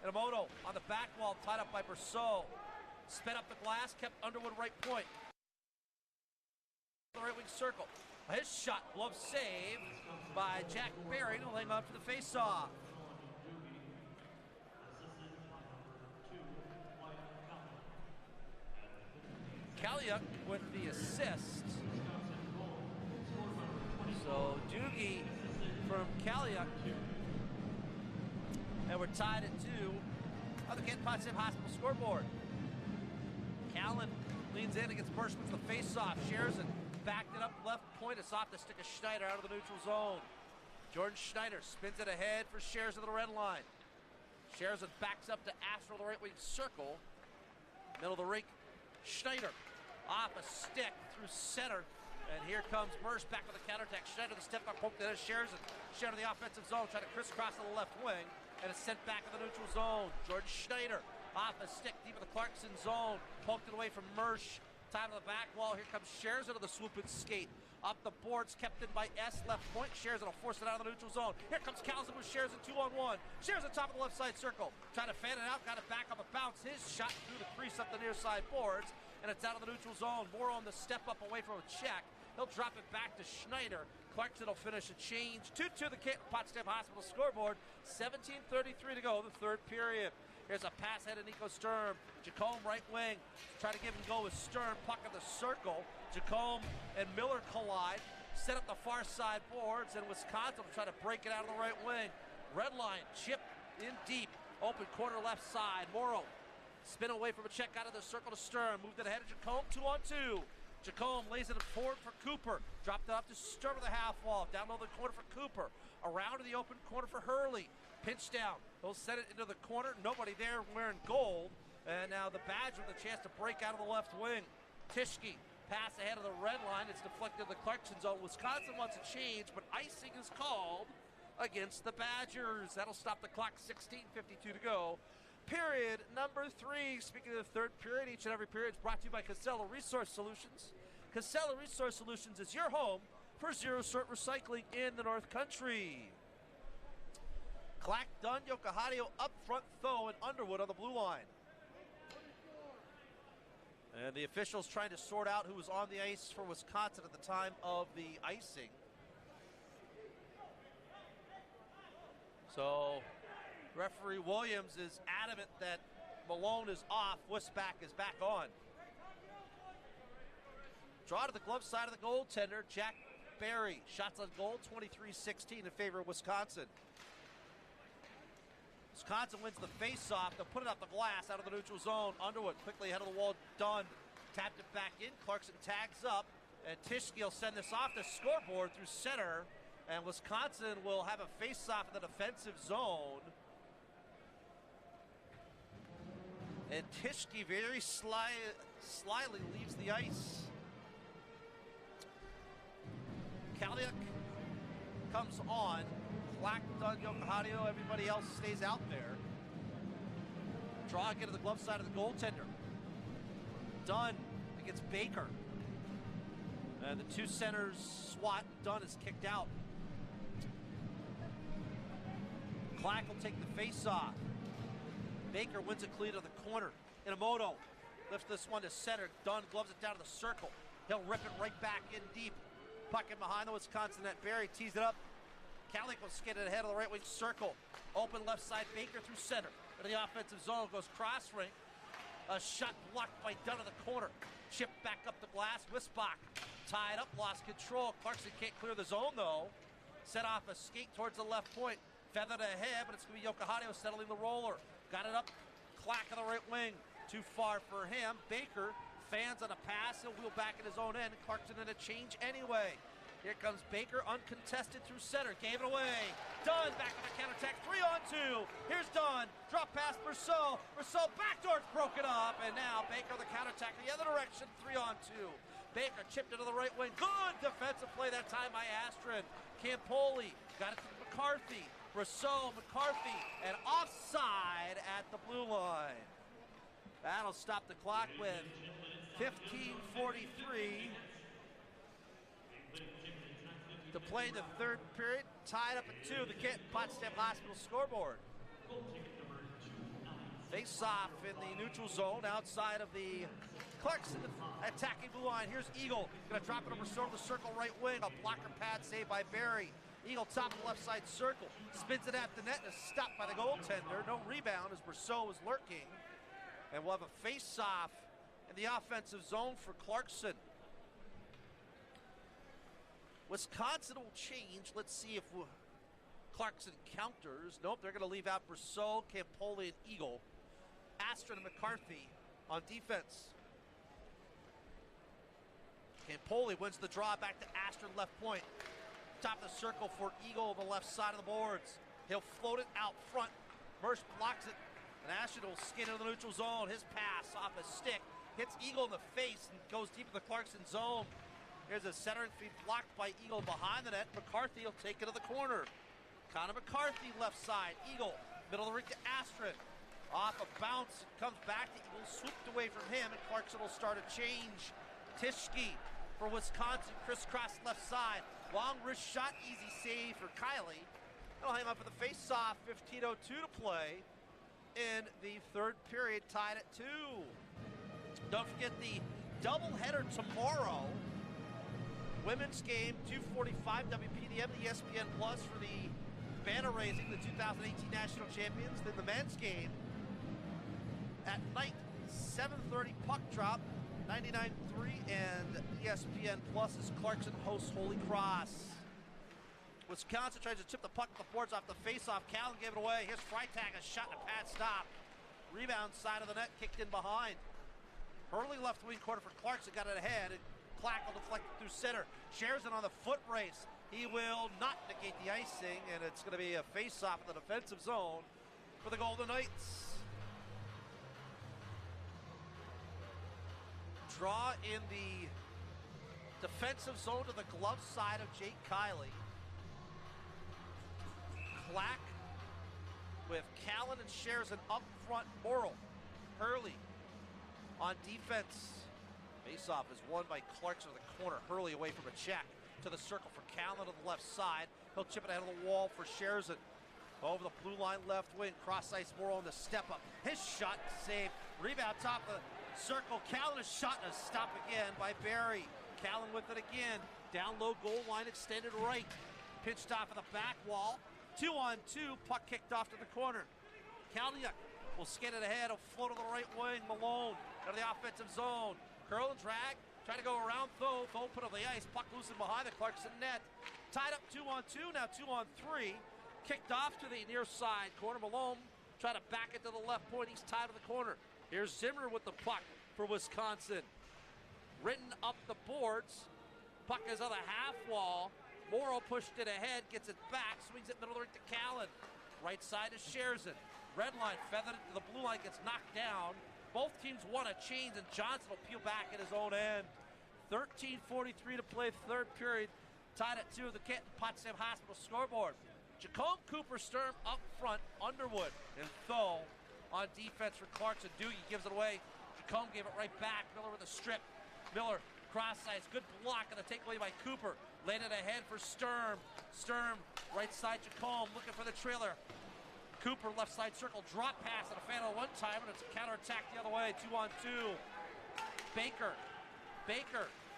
Inamoto on the back wall, tied up by Berceau. Sped up the glass, kept Underwood right point. The right wing circle. His shot, glove save by Jack Barry, laying on for the face-off. Kaliuk with the assist. So Doogie from Kaliuk. And we're tied at 2 on the Kent Potsdam Hospital scoreboard. Callan leans in against Bershman's the face-off. Scherzen backed it up left point. It's off the stick of Schneider out of the neutral zone. Jordan Schneider spins it ahead for Scherzen to the red line. Scherzen backs up to Astro the right wing circle. Middle of the rink. Schneider off a stick through center. And here comes Mersch back with the counterattack. Schneider the step up, poked it at Scherzen. Schneider in the offensive zone, trying to crisscross to the left wing. And it's sent back in the neutral zone. Jordan Schneider off a stick deep in the Clarkson zone. Poked it away from Mersch. Time to the back wall. Here comes Scherzen to the swoop and skate. Up the boards, kept in by S. Left point. Scherzen will force it out of the neutral zone. Here comes Calzen with Scherzen 2-on-1. Scherzen top of the left side circle. Trying to fan it out. Got it back up a bounce. His shot through the crease up the near side boards. And it's out of the neutral zone. More on the step up away from a check. He'll drop it back to Schneider. Clarkson will finish a change. 2-2 the Potsdam Hospital scoreboard. 17:33 to go, the third period. Here's a pass ahead of Nico Sturm. Jacome right wing. Try to give him go with Sturm. Puck in the circle. Jacome and Miller collide. Set up the far side boards. And Wisconsin will try to break it out of the right wing. Red line. Chip in deep. Open corner left side. Morrow. Spin away from a check out of the circle to Sturm. Moved it ahead of Jacome. 2-on-2. Jacome lays it forward for Cooper. Dropped it up to Sturm of the half wall. Down low the corner for Cooper. Around to the open corner for Hurley. Pinch down. He'll set it into the corner. Nobody there wearing gold. And now the Badger with a chance to break out of the left wing. Tischke. Pass ahead of the red line. It's deflected to the Clarkson zone. Wisconsin wants a change, but icing is called against the Badgers. That'll stop the clock. 16:52 to go. Period number 3. Speaking of the third period, each and every period is brought to you by Casella Resource Solutions. Casella Resource Solutions is your home for zero-sort recycling in the North Country. Clack, Dunn, Yokohario up front, Tho, and Underwood on the blue line. And the officials trying to sort out who was on the ice for Wisconsin at the time of the icing. So referee Williams is adamant that Malone is off. Wisbach is back on. Draw to the glove side of the goaltender, Jack Barry. Shots on goal, 23-16 in favor of Wisconsin. Wisconsin wins the face-off. They'll put it up the glass out of the neutral zone. Underwood quickly ahead of the wall. Dunn tapped it back in. Clarkson tags up. And Tischke will send this off the scoreboard through center. And Wisconsin will have a face-off in the defensive zone. And Tischke very slyly leaves the ice. Kaliuk comes on. Clack, Dunn, Yokohario, everybody else stays out there. Draw again to the glove side of the goaltender. Dunn against Baker. And the two centers swat. Dunn is kicked out. Clack will take the face-off. Baker wins it clean to the corner. Inamoto lifts this one to center. Dunn gloves it down to the circle. He'll rip it right back in deep. Puck in behind the Wisconsin net. Barry tees it up. Kaliuk will skid it ahead of the right wing circle. Open left side, Baker through center. Into the offensive zone, goes cross ring. A shot blocked by Dunn in the corner. Chip back up the glass. Wisbach tied up, lost control. Clarkson can't clear the zone though. Set off a skate towards the left point. Feathered ahead, but it's going to be Yokohario settling the roller. Got it up, Clack on the right wing. Too far for him. Baker fans on a pass. He'll wheel back in his own end. Clarkson in a change anyway. Here comes Baker, uncontested through center. Gave it away. Dunn back on the counterattack. 3-on-2. Here's Dunn. Drop pass Berceau. Berceau backdoor's broken up. And now Baker on the counterattack in the other direction. 3-on-2. Baker chipped into the right wing. Good defensive play that time by Astrid. Campoli got it to McCarthy. Berceau, McCarthy, and offside at the blue line. That'll stop the clock with 15:43. to play the third period. Tied up at 2, the Kent Potsdam Hospital scoreboard. Face off in the neutral zone outside of the Clarkson attacking blue line. Here's Eagle, gonna drop it over sort of the circle right wing. A blocker pad saved by Barry. Eagle top of the left side circle, spins it at the net and is stopped by the goaltender. No rebound as Brousseau is lurking. And we'll have a face-off in the offensive zone for Clarkson. Wisconsin will change. Let's see if Clarkson counters. Nope, they're going to leave out Brousseau, Campoli, and Eagle. Astrid and McCarthy on defense. Campoli wins the draw back to Astrid left point. Top of the circle for Eagle on the left side of the boards. He'll float it out front. Mersch blocks it, and Astrid will skin into the neutral zone. His pass off a stick hits Eagle in the face and goes deep in the Clarkson zone. Here's a centering feed blocked by Eagle behind the net. McCarthy will take it to the corner. Connor McCarthy left side. Eagle, middle of the rink to Astrid. Off a bounce, it comes back to Eagle, swooped away from him, and Clarkson will start a change. Tischke for Wisconsin, crisscross left side. Long wrist shot, easy save for Kiley. They'll hang on for the face-off, 15:02 to play in the third period, tied at 2. Don't forget the doubleheader tomorrow. Women's game, 2:45 WPDM, the ESPN Plus for the banner raising, the 2018 national champions. Then the men's game at night, 7:30 puck drop, 99.3, and ESPN Plus as Clarkson hosts Holy Cross. Wisconsin tries to chip the puck to the boards off the face-off. Callan gave it away. Here's Freitag, a shot and a pad stop. Rebound side of the net, kicked in behind. Hurley left wing corner for Clarkson, got it ahead. And Clackle deflected through center. Scherzen on the foot race. He will not negate the icing, and it's going to be a face-off in the defensive zone for the Golden Knights. Draw in the defensive zone to the glove side of Jake Kiley. Clack with Callan and Scherzen up front. Morrill, Hurley on defense. Face-off is won by Clarkson to the corner. Hurley away from a check to the circle for Callan on the left side. He'll chip it ahead of the wall for Scherzen. Over the blue line left wing. Cross ice Morrill on the step up. His shot saved. Rebound top of the circle. Callan is shot and a stop again by Barry. Callan with it again. Down low goal line extended right. Pitched off of the back wall. 2-on-2. Puck kicked off to the corner. Kalniuk will skin it ahead. He'll float to the right wing. Malone out of the offensive zone. Curl and drag. Try to go around Tho. Tho put on the ice. Puck loosened behind the Clarkson net. Tied up 2-on-2. Now 2-on-3. Kicked off to the near side corner. Malone try to back it to the left point. He's tied to the corner. Here's Zimmer with the puck for Wisconsin. Written up the boards. Puck is on the half wall. Morrill pushed it ahead, gets it back, swings it middle of the rink to Callan. Right side is Scherzen. Red line feathered it to the blue line, gets knocked down. Both teams want a change, and Johnson will peel back at his own end. 13:43 to play third period. Tied at 2 of the Kent Potsdam Hospital scoreboard. Jacome, Cooper, Sturm up front. Underwood and Tho on defense for Clarkson. Doogie gives it away. Jacome gave it right back. Miller with a strip. Miller cross ice. Good block and a takeaway by Cooper. Laid it ahead for Sturm. Sturm right side Jacome looking for the trailer. Cooper left side circle. Drop pass and a fan on one time, and it's a counterattack the other way. 2-on-2. Baker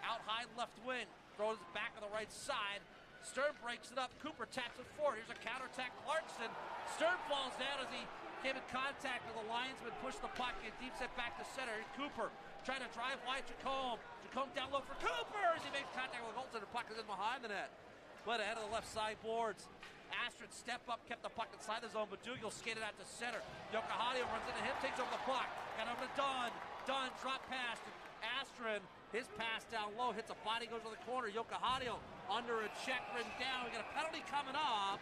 out high left wing. Throws it back on the right side. Sturm breaks it up. Cooper taps it forward. Here's a counterattack. Clarkson. Sturm falls down as he came in contact with the linesman. Pushed the puck and deep set back to center. Cooper trying to drive wide Jacome. Jacome down low for Cooper as he makes contact with the goaltender. Puck is in behind the net. But ahead of the left side boards. Astrid step up, kept the puck inside the zone, but Dougal skated out to center. Yokohadio runs into him, takes over the puck. Got over to Dunn. Dunn drop pass to Astrid. His pass down low, hits a body, goes to the corner. Yokohadio under a check written down. We got a penalty coming up,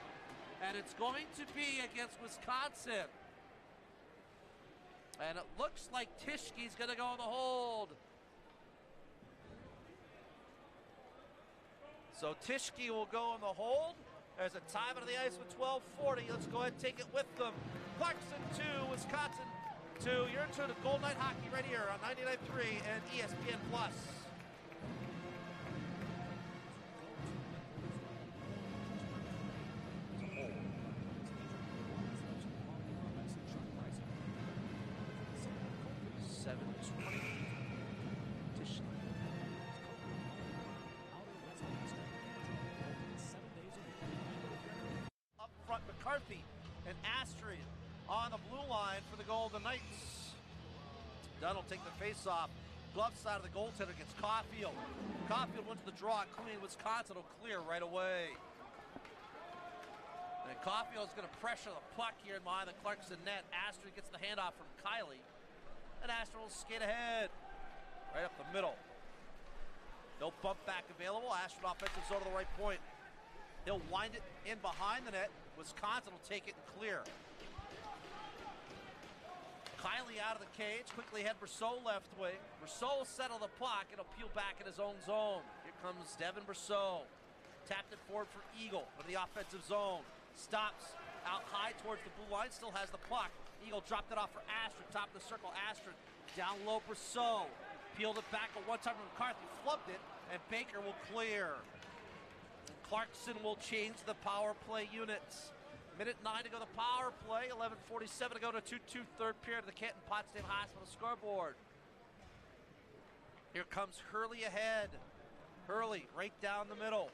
and it's going to be against Wisconsin. And it looks like Tischke's going to go in the hold. So Tischke will go in the hold. There's a time out of the ice with 12:40. Let's go ahead and take it with them. Clarkson 2, Wisconsin 2. You're into the Golden Knight Hockey right here on 99.3 and ESPN Plus. McCarthy and Astrid on the blue line for the Golden Knights. Dunn will take the face-off. Glove side of the goaltender gets Caulfield. Caulfield wins the draw, clean. Wisconsin will clear right away. And Caulfield is going to pressure the puck here behind the Clarkson net. Astrid gets the handoff from Kylie. And Astrid will skate ahead. Right up the middle. No bump back available. Astrid offensive zone to the right point. He'll wind it in behind the net. Wisconsin will take it and clear. Kylie out of the cage. Quickly head Brousseau left wing. Brousseau will settle the puck. It'll peel back in his own zone. Here comes Devin Brousseau. Tapped it forward for Eagle in the offensive zone. Stops out high towards the blue line. Still has the puck. Eagle dropped it off for Astrid. Top of the circle. Astrid down low. Brousseau peeled it back a one-time from McCarthy. Flubbed it. And Baker will clear. Clarkson will change the power play units. Minute 9 to go the power play. 11:47 to go to 2-2 third period of the Canton Potsdam Hospital scoreboard. Here comes Hurley ahead. Hurley right down the middle.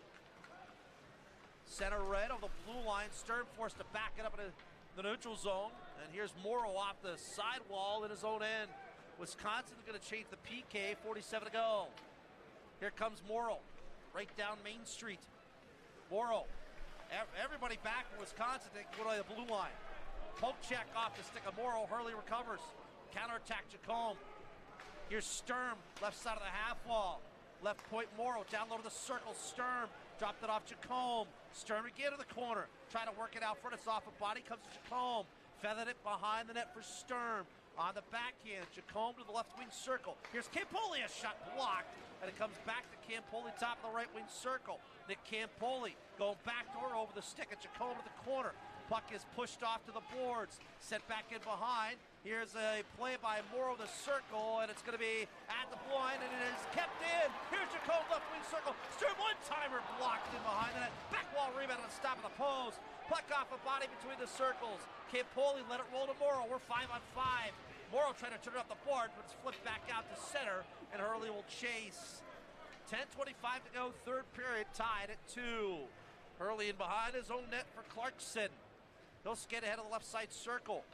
Center red of the blue line. Stern forced to back it up into the neutral zone. And here's Morrow off the sidewall in his own end. Wisconsin's going to change the PK. 47 to go. Here comes Morrow right down Main Street. Morrow. Everybody back from Wisconsin. They go to the blue line. Poke check off the stick of Morrow. Hurley recovers. Counterattack Jacombe. Here's Sturm, left side of the half wall. Left point Morrow, down low to the circle. Sturm dropped it off Jacombe. Sturm again to the corner. Trying to work it out front. It's off a body. Comes to Jacombe. Feathered it behind the net for Sturm. On the backhand, Jacombe to the left wing circle. Here's Campoli, a shot blocked. And it comes back to Campoli, top of the right wing circle. Nick Campoli going backdoor over the stick at Jacombe to the corner. Puck is pushed off to the boards. Sent back in behind. Here's a play by Morrow the circle, and it's going to be at the blue line, and it is kept in. Here's Jacombe left wing circle. Sturm one-timer blocked in behind the net. Back wall rebound on the stop of the post. Puck off a body between the circles. Campoli let it roll to Morrow. We're 5-on-5. Morrow trying to turn it up the board, but it's flipped back out to center, and Hurley will chase. 10:25 to go, third period, tied at 2. Hurley in behind his own net for Clarkson. He'll skate ahead of the left side circle.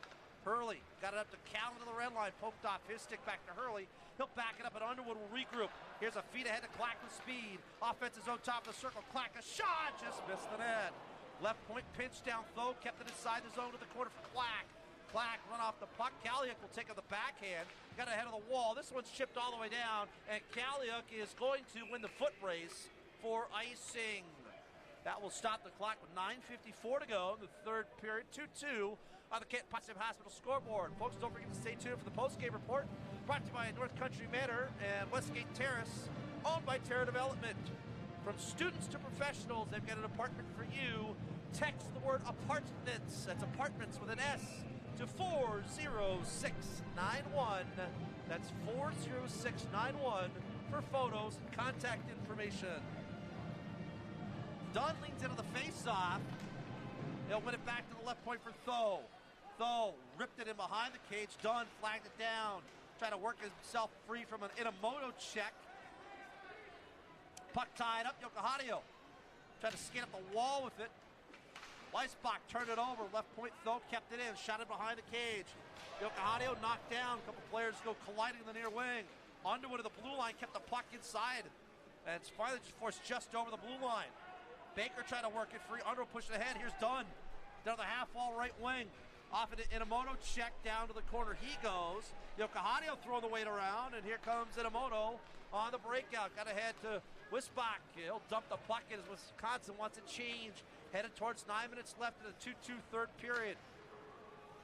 Hurley got it up to Callan to the red line, poked off his stick back to Hurley. He'll back it up, and Underwood will regroup. Here's a feed ahead to Clack with speed. Offensive zone, top of the circle. Clack, a shot, just missed the net. Left point pinch down, Tho kept it inside the zone to the corner for Clack. Clack run off the puck. Kaliuk will take on the backhand. Got ahead of the wall. This one's chipped all the way down, and Kaliuk is going to win the foot race for icing. That will stop the clock with 9:54 to go in the third period. 2-2 on the Canton Potsdam Hospital scoreboard. Folks, don't forget to stay tuned for the post-game report. Brought to you by North Country Manor and Westgate Terrace, owned by Terra Development. From students to professionals, they've got an apartment for you. Text the word apartments, that's apartments with an S, to 40691. That's 40691 for photos and contact information. Dunn leans into the face-off. He'll win it back to the left point for Tho. Tho ripped it in behind the cage. Dunn flagged it down. Trying to work himself free from an Inamoto check. Puck tied up. Yokohario tried to skate up the wall with it. Weisbach turned it over. Left point Tho kept it in. Shot it behind the cage. Yokohario knocked down. A couple players go colliding in the near wing. Underwood of the blue line kept the puck inside. And it's finally just forced just over the blue line. Baker trying to work it free. Underwood pushed it ahead. Here's Dunn. Down the half wall right wing. Off into Inamoto check down to the corner. He goes. Yokohario throwing the weight around. And here comes Inamoto on the breakout. Got ahead to Wisbach. He'll dump the puck in as Wisconsin wants a change. Headed towards 9 minutes left in the 2-2 third period.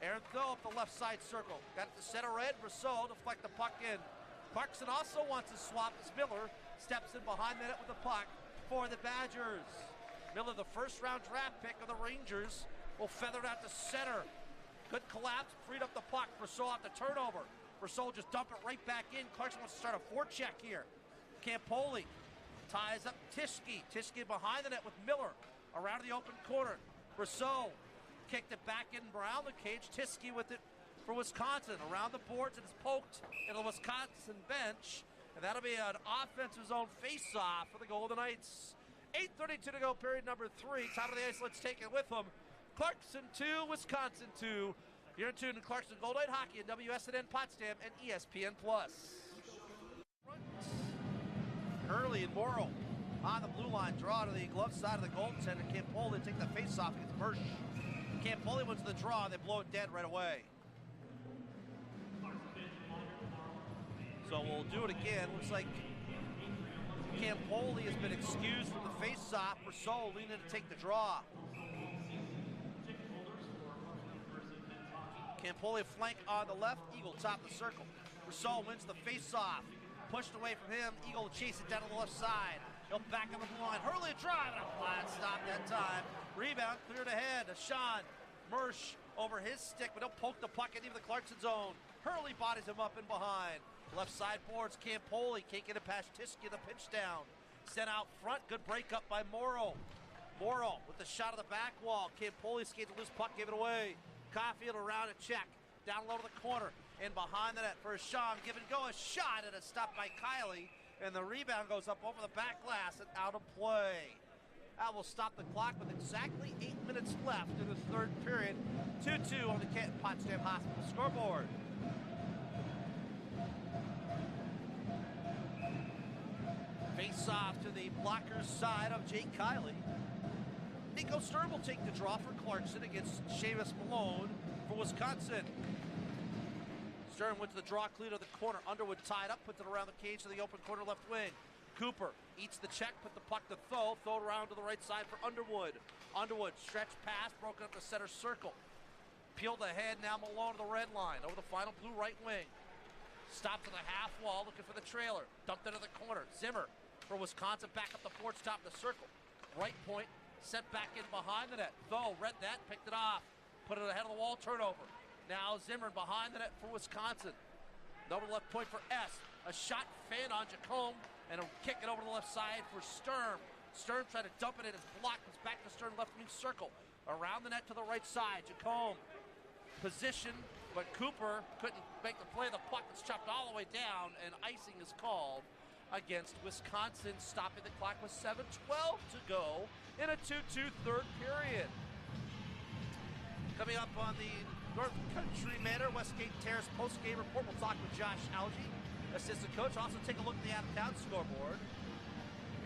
Aaron Tho up the left side circle. Got it to center red. Brousseau deflect the puck in. Clarkson also wants to swap as Miller steps in behind the net with the puck for the Badgers. Miller, the first round draft pick of the Rangers, will feather it out to center. Good collapse, freed up the puck. Brousseau off the turnover. Brousseau just dump it right back in. Clarkson wants to start a forecheck here. Campoli ties up Tischke. Tischke behind the net with Miller. Around the open corner. Brousseau kicked it back in around the cage. Tischke with it for Wisconsin. Around the boards, and it's poked into the Wisconsin bench. And that'll be an offensive zone face-off for the Golden Knights. 8:32 to go, period number 3. Top of the ice, let's take it with them. Clarkson 2, Wisconsin 2. You're tuned to Clarkson Gold Knight Hockey and WSNN Potsdam and ESPN+. Hurley and Morrow on the blue line. Draw to the glove side of the goaltender. Campoli take the face-off against Mersch. Campoli wins the draw. They blow it dead right away. So we'll do it again. Looks like Campoli has been excused from the face-off. Rousseau leaning to take the draw. Campoli flank on the left. Eagle top of the circle. Rousseau wins the face-off. Pushed away from him. Eagle will chase it down to the left side. He'll back on the blue line. Hurley drive and a flat stop that time. Rebound cleared ahead. Sean Mersch over his stick, but he'll poke the puck into the Clarkson zone. Hurley bodies him up and behind. Left side boards. Campoli can't get it past Tiski. The pinch down. Sent out front. Good break up by Morrow. Morrow with the shot of the back wall. Campoli skates a loose puck, gave it away. Caulfield around a check. Down low to the corner. And behind the net for Sean. Give and go. A shot and a stop by Kiley. And the rebound goes up over the back glass and out of play. That will stop the clock with exactly 8 minutes left in the third period. 2-2 on the Potsdam Hospital scoreboard. Face off to the blocker's side of Jake Kiley. Nico Sturm will take the draw for Clarkson against Seamus Malone for Wisconsin. Sturm went to the draw, clear to the corner. Underwood tied up, puts it around the cage to the open corner left wing. Cooper eats the check, put the puck to Throw it around to the right side for Underwood. Underwood, stretch pass, broken up the center circle. Peeled ahead, now Malone to the red line, over the final blue right wing. Stops at the half wall, looking for the trailer. Dumped into the corner. Zimmer for Wisconsin, back up the boards, top of the circle. Right point, sent back in behind the net. Though, read that, picked it off. Put it ahead of the wall, turnover. Now Zimmer behind the net for Wisconsin. Over the left point for S. A shot fan on Jacome, and he'll kick it over to the left side for Sturm. Sturm tried to dump it in his block. Comes back to Sturm left wing circle. Around the net to the right side. Jacome position, but Cooper couldn't make the play. The puck was chopped all the way down, and icing is called against Wisconsin, stopping the clock with 7:12 to go in a 2-2 third period. Coming up on the North Country Manor Westgate Terrace post-game report, we'll talk with Josh Algie, assistant coach. Also take a look at the out-of-town scoreboard.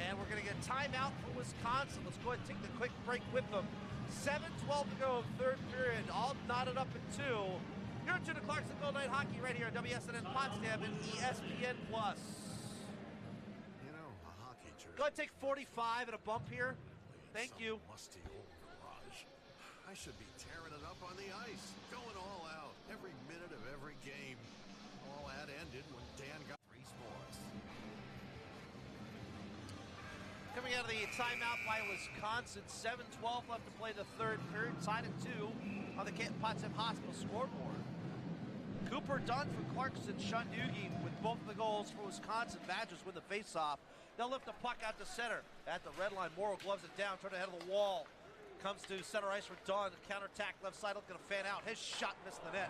And we're going to get a timeout for Wisconsin. Let's go ahead and take the quick break with them. 7:12 to go, third period, all knotted up in 2. You're tuned to Clarkson Gold Knight Hockey right here on WSNN Potsdam and ESPN+. You know, a hockey jersey. Go ahead and take 45 and a bump here. Thank you. Musty old garage. I should be tearing it up on the ice, going all out, every minute of every game. All that ended when Dan got 3 scores. Coming out of the timeout by Wisconsin, 7:12 left to play the third period, tied at 2 on the Potsdam Hospital scoreboard. Cooper done for Clarkson, Shundugi with both of the goals for Wisconsin. Badgers win the faceoff. They'll lift the puck out to center. At the red line, Morrow gloves it down, turn ahead of the wall. Comes to center ice for Dunn. Counterattack left side, looking to fan out. His shot missed the net.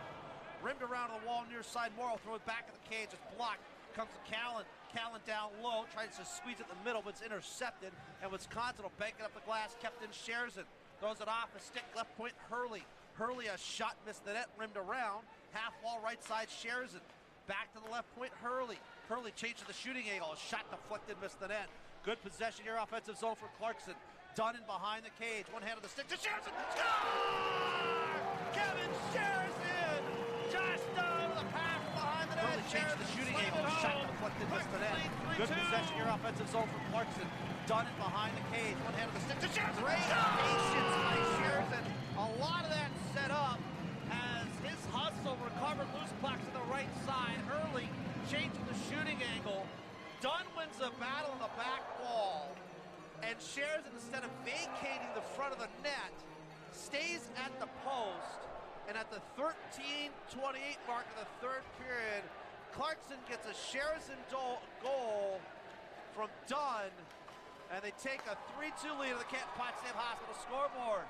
Rimmed around to the wall near side. Morrow throw it back at the cage. It's blocked. Comes to Callan. Callan down low. Tries to squeeze it in the middle, but it's intercepted. And Wisconsin will bank it up the glass. Kept in Scherzen. Throws it off. A stick left point. Hurley. Hurley, a shot missed the net. Rimmed around. Half wall right side. Scherzen. Back to the left point. Hurley. Hurley changed to the shooting angle. A shot deflected. Missed the net. Good possession here. Offensive zone for Clarkson. Dunn in behind the cage. One hand on the stick to Scherzen. Score! Kevin Scherzen! Josh Dunn with a pass behind the net. Hurley changed the shooting angle. Shot deflected. Missed the net. Good possession here. Offensive zone for Clarkson. Dunn in behind the cage. One hand on the stick to Scherzen. Great patience by Scherzen. A lot of that set up as his hustle recovered loose pucks to the right side. Hurley changing the shooting angle. Dunn wins the battle on the back wall. And Scherzen, instead of vacating the front of the net, stays at the post. And at the 13:28 mark of the third period, Clarkson gets a Scherzen goal from Dunn. And they take a 3-2 lead of the Potsdam Hospital scoreboard.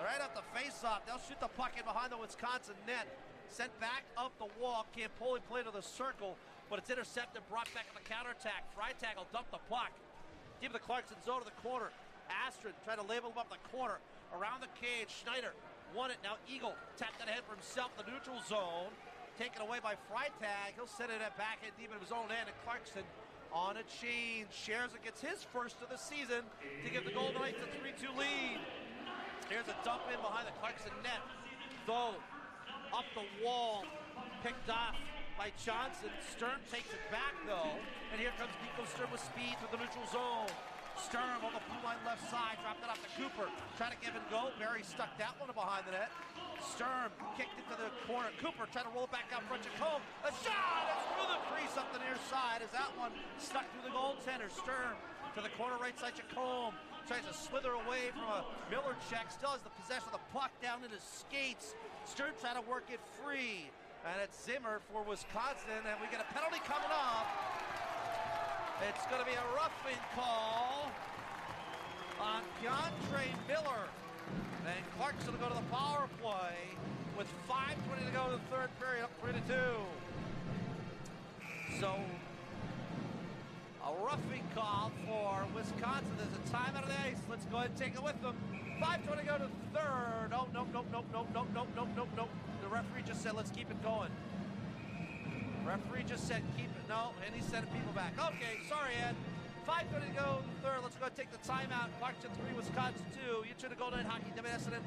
Right off the face-off, they'll shoot the puck in behind the Wisconsin net. Sent back up the wall. Campoli play to the circle, but it's intercepted, brought back on the counterattack. Freitag will dump the puck. Give the Clarkson zone to the corner. Astrid trying to label him up the corner. around the cage. Schneider won it. Now Eagle tapped that ahead for himself in the neutral zone. Taken away by Freitag. He'll send it back in deep in his own end. And Clarkson on a change. Shares it, gets his first of the season to give the Golden Knights a 3-2 lead. Here's a dump in behind the Clarkson net. Though, up the wall, picked off by Johnson. Sturm takes it back though. And here comes Nico Sturm with speed through the neutral zone. Sturm on the blue line left side, dropped it off to Cooper. Trying to give and go. Barry stuck that one behind the net. Sturm kicked it to the corner. Cooper trying to roll it back out front to Jacome. A shot! It's through the crease up the near side as that one stuck through the goaltender. Sturm to the corner right side. Jacome tries to slither away from a Miller check. Still has the possession of the puck down in his skates. Sturm trying to work it free. And it's Zimmer for Wisconsin. And we get a penalty coming up. It's going to be a roughing call on Keontre Miller. And Clarkson will go to the power play with 5:20 to go in the third period, up 3-2. So, a roughing call for Wisconsin. There's a timeout of the ice. Let's go ahead and take it with them. 5:20 to go to the third. Oh, nope. The referee just said, let's keep it going. Referee just said keep it. No, and he's sending people back. Okay, sorry, Ed. 5:30 to go in the third. Let's go take the timeout. Clarkson 3, Wisconsin 2. You should have Golden Knight Hockey, WSNN.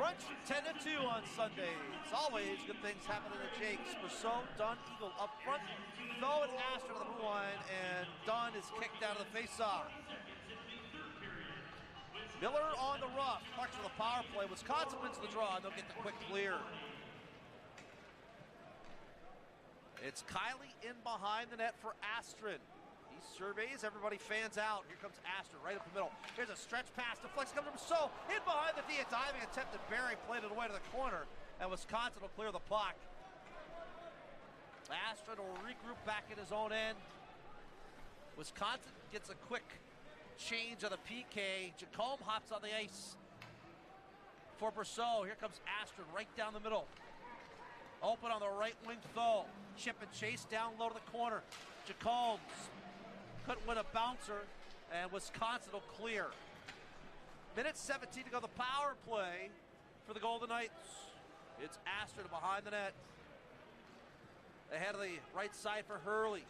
Brunch 10 to 2 on Sundays. Always good things happen in the Jakes. Brousseau, Dunn, Eagle up front. Throw it Astor to the blue line, and Dunn is kicked out of the faceoff. Miller on the rough. Clarkson with the power play. Wisconsin wins the draw, and they'll get the quick clear. It's Kiley in behind the net for Astrid. He surveys, everybody fans out. Here comes Astrid right up the middle. Here's a stretch pass. Deflects comes from So in behind the D. A diving attempt at Barry, played it away to the corner, and Wisconsin will clear the puck. Astrid will regroup back in his own end. Wisconsin gets a quick change of the PK. Jacome hops on the ice for Brousseau. Here comes Astrid right down the middle. Open on the right wing, though. Chip and chase down low to the corner. Jacombs couldn't win a bouncer, and Wisconsin will clear. Minute 17 to go. The power play for the Golden Knights. It's Astrid behind the net. Ahead of the right side for Hurley.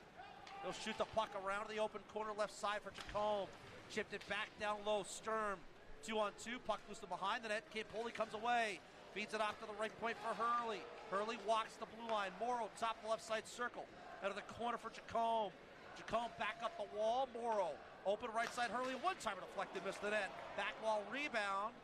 He'll shoot the puck around to the open corner left side for Jacome. Chipped it back down low. Sturm 2-on-2. Puck loose to behind the net. Campoli comes away. Feeds it off to the right point for Hurley. Hurley walks the blue line. Morrow, top left side circle. Out of the corner for Jacome. Jacome back up the wall. Morrow, open right side. Hurley, one-timer deflected, missed the net. Back wall rebound,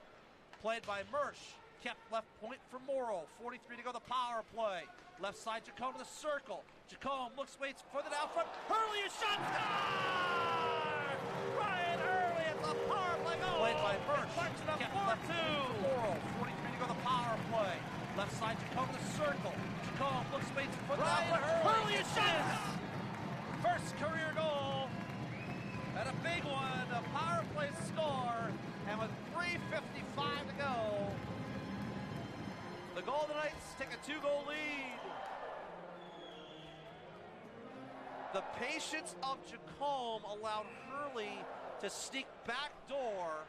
played by Mersch. Kept left point for Morrow. 43 to go, the power play. Left side, Jacome to the circle. Jacome looks, waits for the down front. Hurley, a shot, score! Ryan Hurley at the power play goal. Played by Mersch. Kept left for Morrow. 43 to go, the power play. Left side, Jacome to the circle. Jacome looks, waits for the down front. Hurley, a shot! First career goal, and a big one, a power play score, and with 3:55 to go, the Golden Knights take a 2-goal lead. The patience of Jacome allowed Hurley to sneak back door,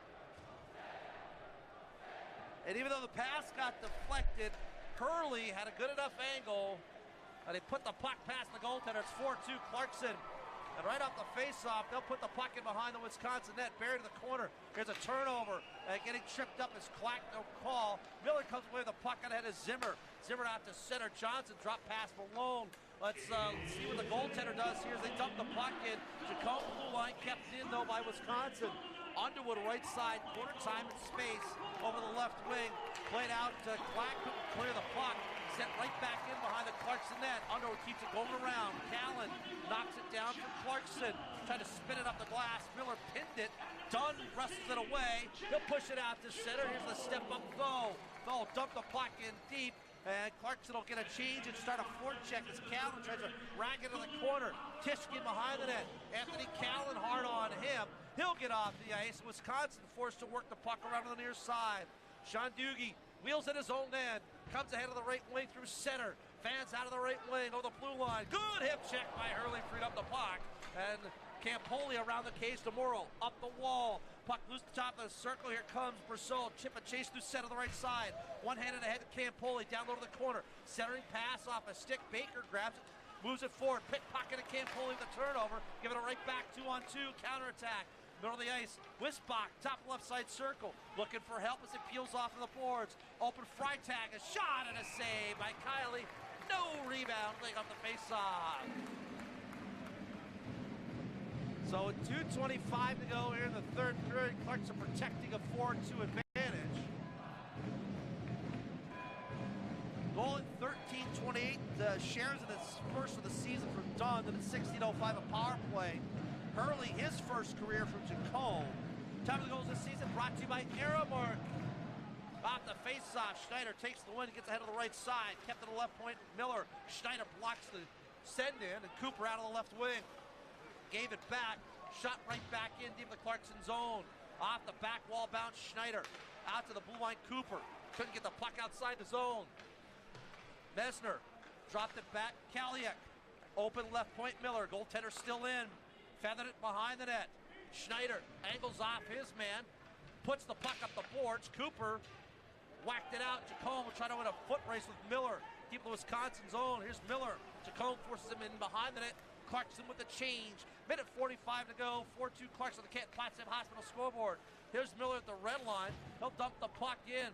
and even though the pass got deflected, Hurley had a good enough angle. And they put the puck past the goaltender. It's 4-2 Clarkson. And right off the face-off, they'll put the puck in behind the Wisconsin net. Buried to the corner. Here's a turnover. Getting tripped up is Clack, no call. Miller comes away with the puck ahead of Zimmer. Zimmer out to center. Johnson drop pass Malone. Let's see what the goaltender does here as they dump the puck in. Jacome blue line kept in, though, by Wisconsin. Underwood right side, quarter time and space over the left wing. Played out to Clack, couldn't clear the puck. Sent right back in behind the Clarkson net. Underwood keeps it going around. Callan knocks it down for Clarkson. Trying to spin it up the glass. Miller pinned it. Dunn wrestles it away. He'll push it out to center. Here's the step up though. Though dump the puck in deep. And Clarkson will get a change and start a forecheck as Callan tries to rag it in the corner. Tishkin behind the net. Anthony Callan hard on him. He'll get off the ice. Wisconsin forced to work the puck around to the near side. Sean Duggie wheels at his own end. Comes ahead of the right wing through center. Fans out of the right wing over the blue line. Good hip check by Hurley. Freed up the puck. And Campoli around the cage to Morrow. Up the wall. Puck loose to the top of the circle. Here comes Brassard. Chip and chase through center to the right side. One-handed ahead to Campoli. Down low to the corner. Centering pass off a stick. Baker grabs it. Moves it forward. Pickpocket to Campoli with the turnover. Give it right back. 2-on-2. Counterattack. Middle of the ice. Wisbach. Top left side circle. Looking for help as it peels off of the boards. Open Freitag. A shot and a save by Kiley. No rebound. Laying off the face-off. So 2:25 to go here in the third period. Clarkson protecting a 4-2 advantage. Goal at 13:28. Shares in his first of the season from Dunn. And at 16:05 a power play. Hurley, his first career from Jacome. Time of the goals this season brought to you by Aramark. Off the face-off, Schneider takes the win, gets ahead of the right side. Kept to the left point, Miller. Schneider blocks the send-in, and Cooper out of the left wing. Gave it back, shot right back in deep in the Clarkson zone. Off the back wall bounce, Schneider. Out to the blue line, Cooper. Couldn't get the puck outside the zone. Mesner dropped it back, Kaliak. Open left point, Miller. Goaltender still in. Feathered it behind the net. Schneider angles off his man. Puts the puck up the boards. Cooper whacked it out. Jacome will try to win a foot race with Miller. Deep in the Wisconsin zone. Here's Miller. Jacome forces him in behind the net. Clarkson with the change. Minute 45 to go. 4-2 Clarkson on the Potsdam Hospital scoreboard. Here's Miller at the red line. He'll dump the puck in.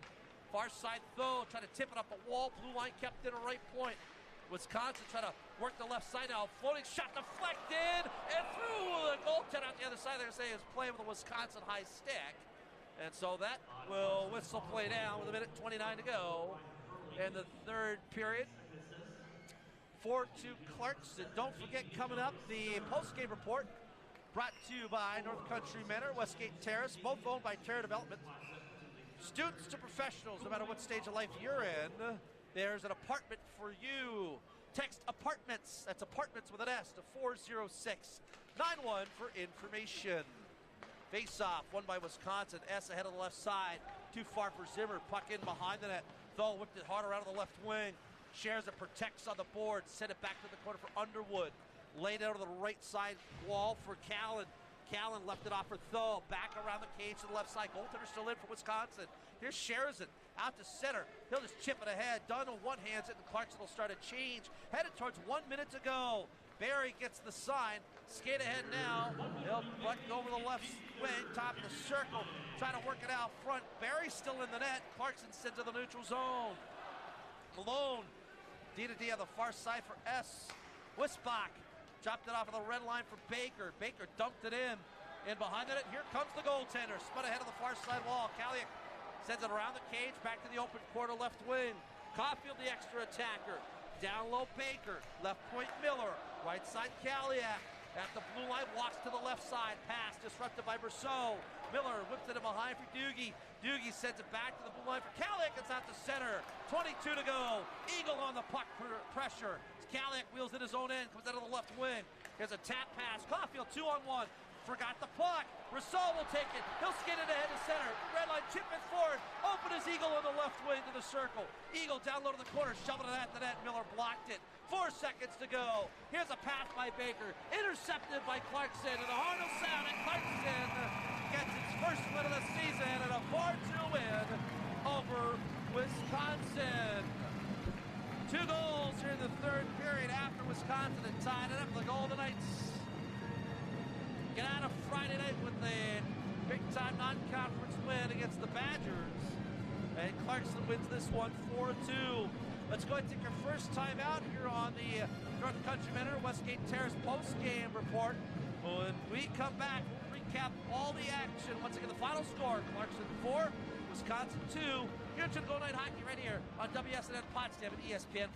Far side throw. Try to tip it up the wall. Blue line kept in a right point. Wisconsin trying to work the left side now. Floating shot deflected. And through the goaltender out the other side. They're saying it's playing with a Wisconsin high stick. And so that will whistle play down with a minute 29 to go in the third period. 4-2 Clarkson. Don't forget, coming up, the post-game report brought to you by North Country Manor, Westgate Terrace, both owned by Terra Development. Students to professionals, no matter what stage of life you're in, there's an apartment for you. Text apartments, that's apartments with an S, to 40691 for information. Face-off, won by Wisconsin. S ahead of the left side. Too far for Zimmer. Puck in behind the net. Thol whipped it harder out of the left wing. Shares it, protects on the board. Sent it back to the corner for Underwood. Laid out of the right side wall for Callan. Callan left it off for Thol. Back around the cage to the left side. Goaltender still in for Wisconsin. Here's Sheridan out to center. He'll just chip it ahead. Dunn one-hands it, and Clarkson will start a change. Headed towards 1 minute to go. Barry gets the sign. Skate ahead now. He'll butt over the left wing, top of the circle. Trying to work it out front. Barry's still in the net. Clarkson sends to the neutral zone. Malone. D-to-D on the far side for S. Wisbach dropped it off of the red line for Baker. Baker dumped it in. And behind it, here comes the goaltender. Spun ahead of the far side wall. Kaliak sends it around the cage, back to the open corner left wing. Caulfield, the extra attacker. Down low, Baker. Left point, Miller. Right side, Kaliak. At the blue line, walks to the left side. Pass disrupted by Brousseau. Miller whips it in behind for Doogie. Doogie sends it back to the blue line for Kaliak. It's out to center. 22 to go. Eagle on the puck for pressure. Kaliak wheels in his own end. Comes out of the left wing. Here's a tap pass. Caulfield 2-on-1. Forgot the puck. Brousseau will take it. He'll skid it ahead to center. Red line, chip it forward. Open his Eagle on the left wing to the circle. Eagle down low to the corner, shoving it at the net. Miller blocked it. 4 seconds to go. Here's a pass by Baker. Intercepted by Clarkson. And the horn will sound, and Clarkson gets its first win of the season and a 4-2 win over Wisconsin. 2 goals here in the third period after Wisconsin had tied it up. The Golden Knights get out of Friday night with a big-time non-conference win against the Badgers. And Clarkson wins this one 4-2. Let's go ahead and take our first time out here on the North Country Manor Westgate Terrace post-game report. When we come back, we'll recap all the action. Once again, the final score, Clarkson 4, Wisconsin 2. Here to Golden Knight Hockey right here on WSNN Potsdam and ESPN+.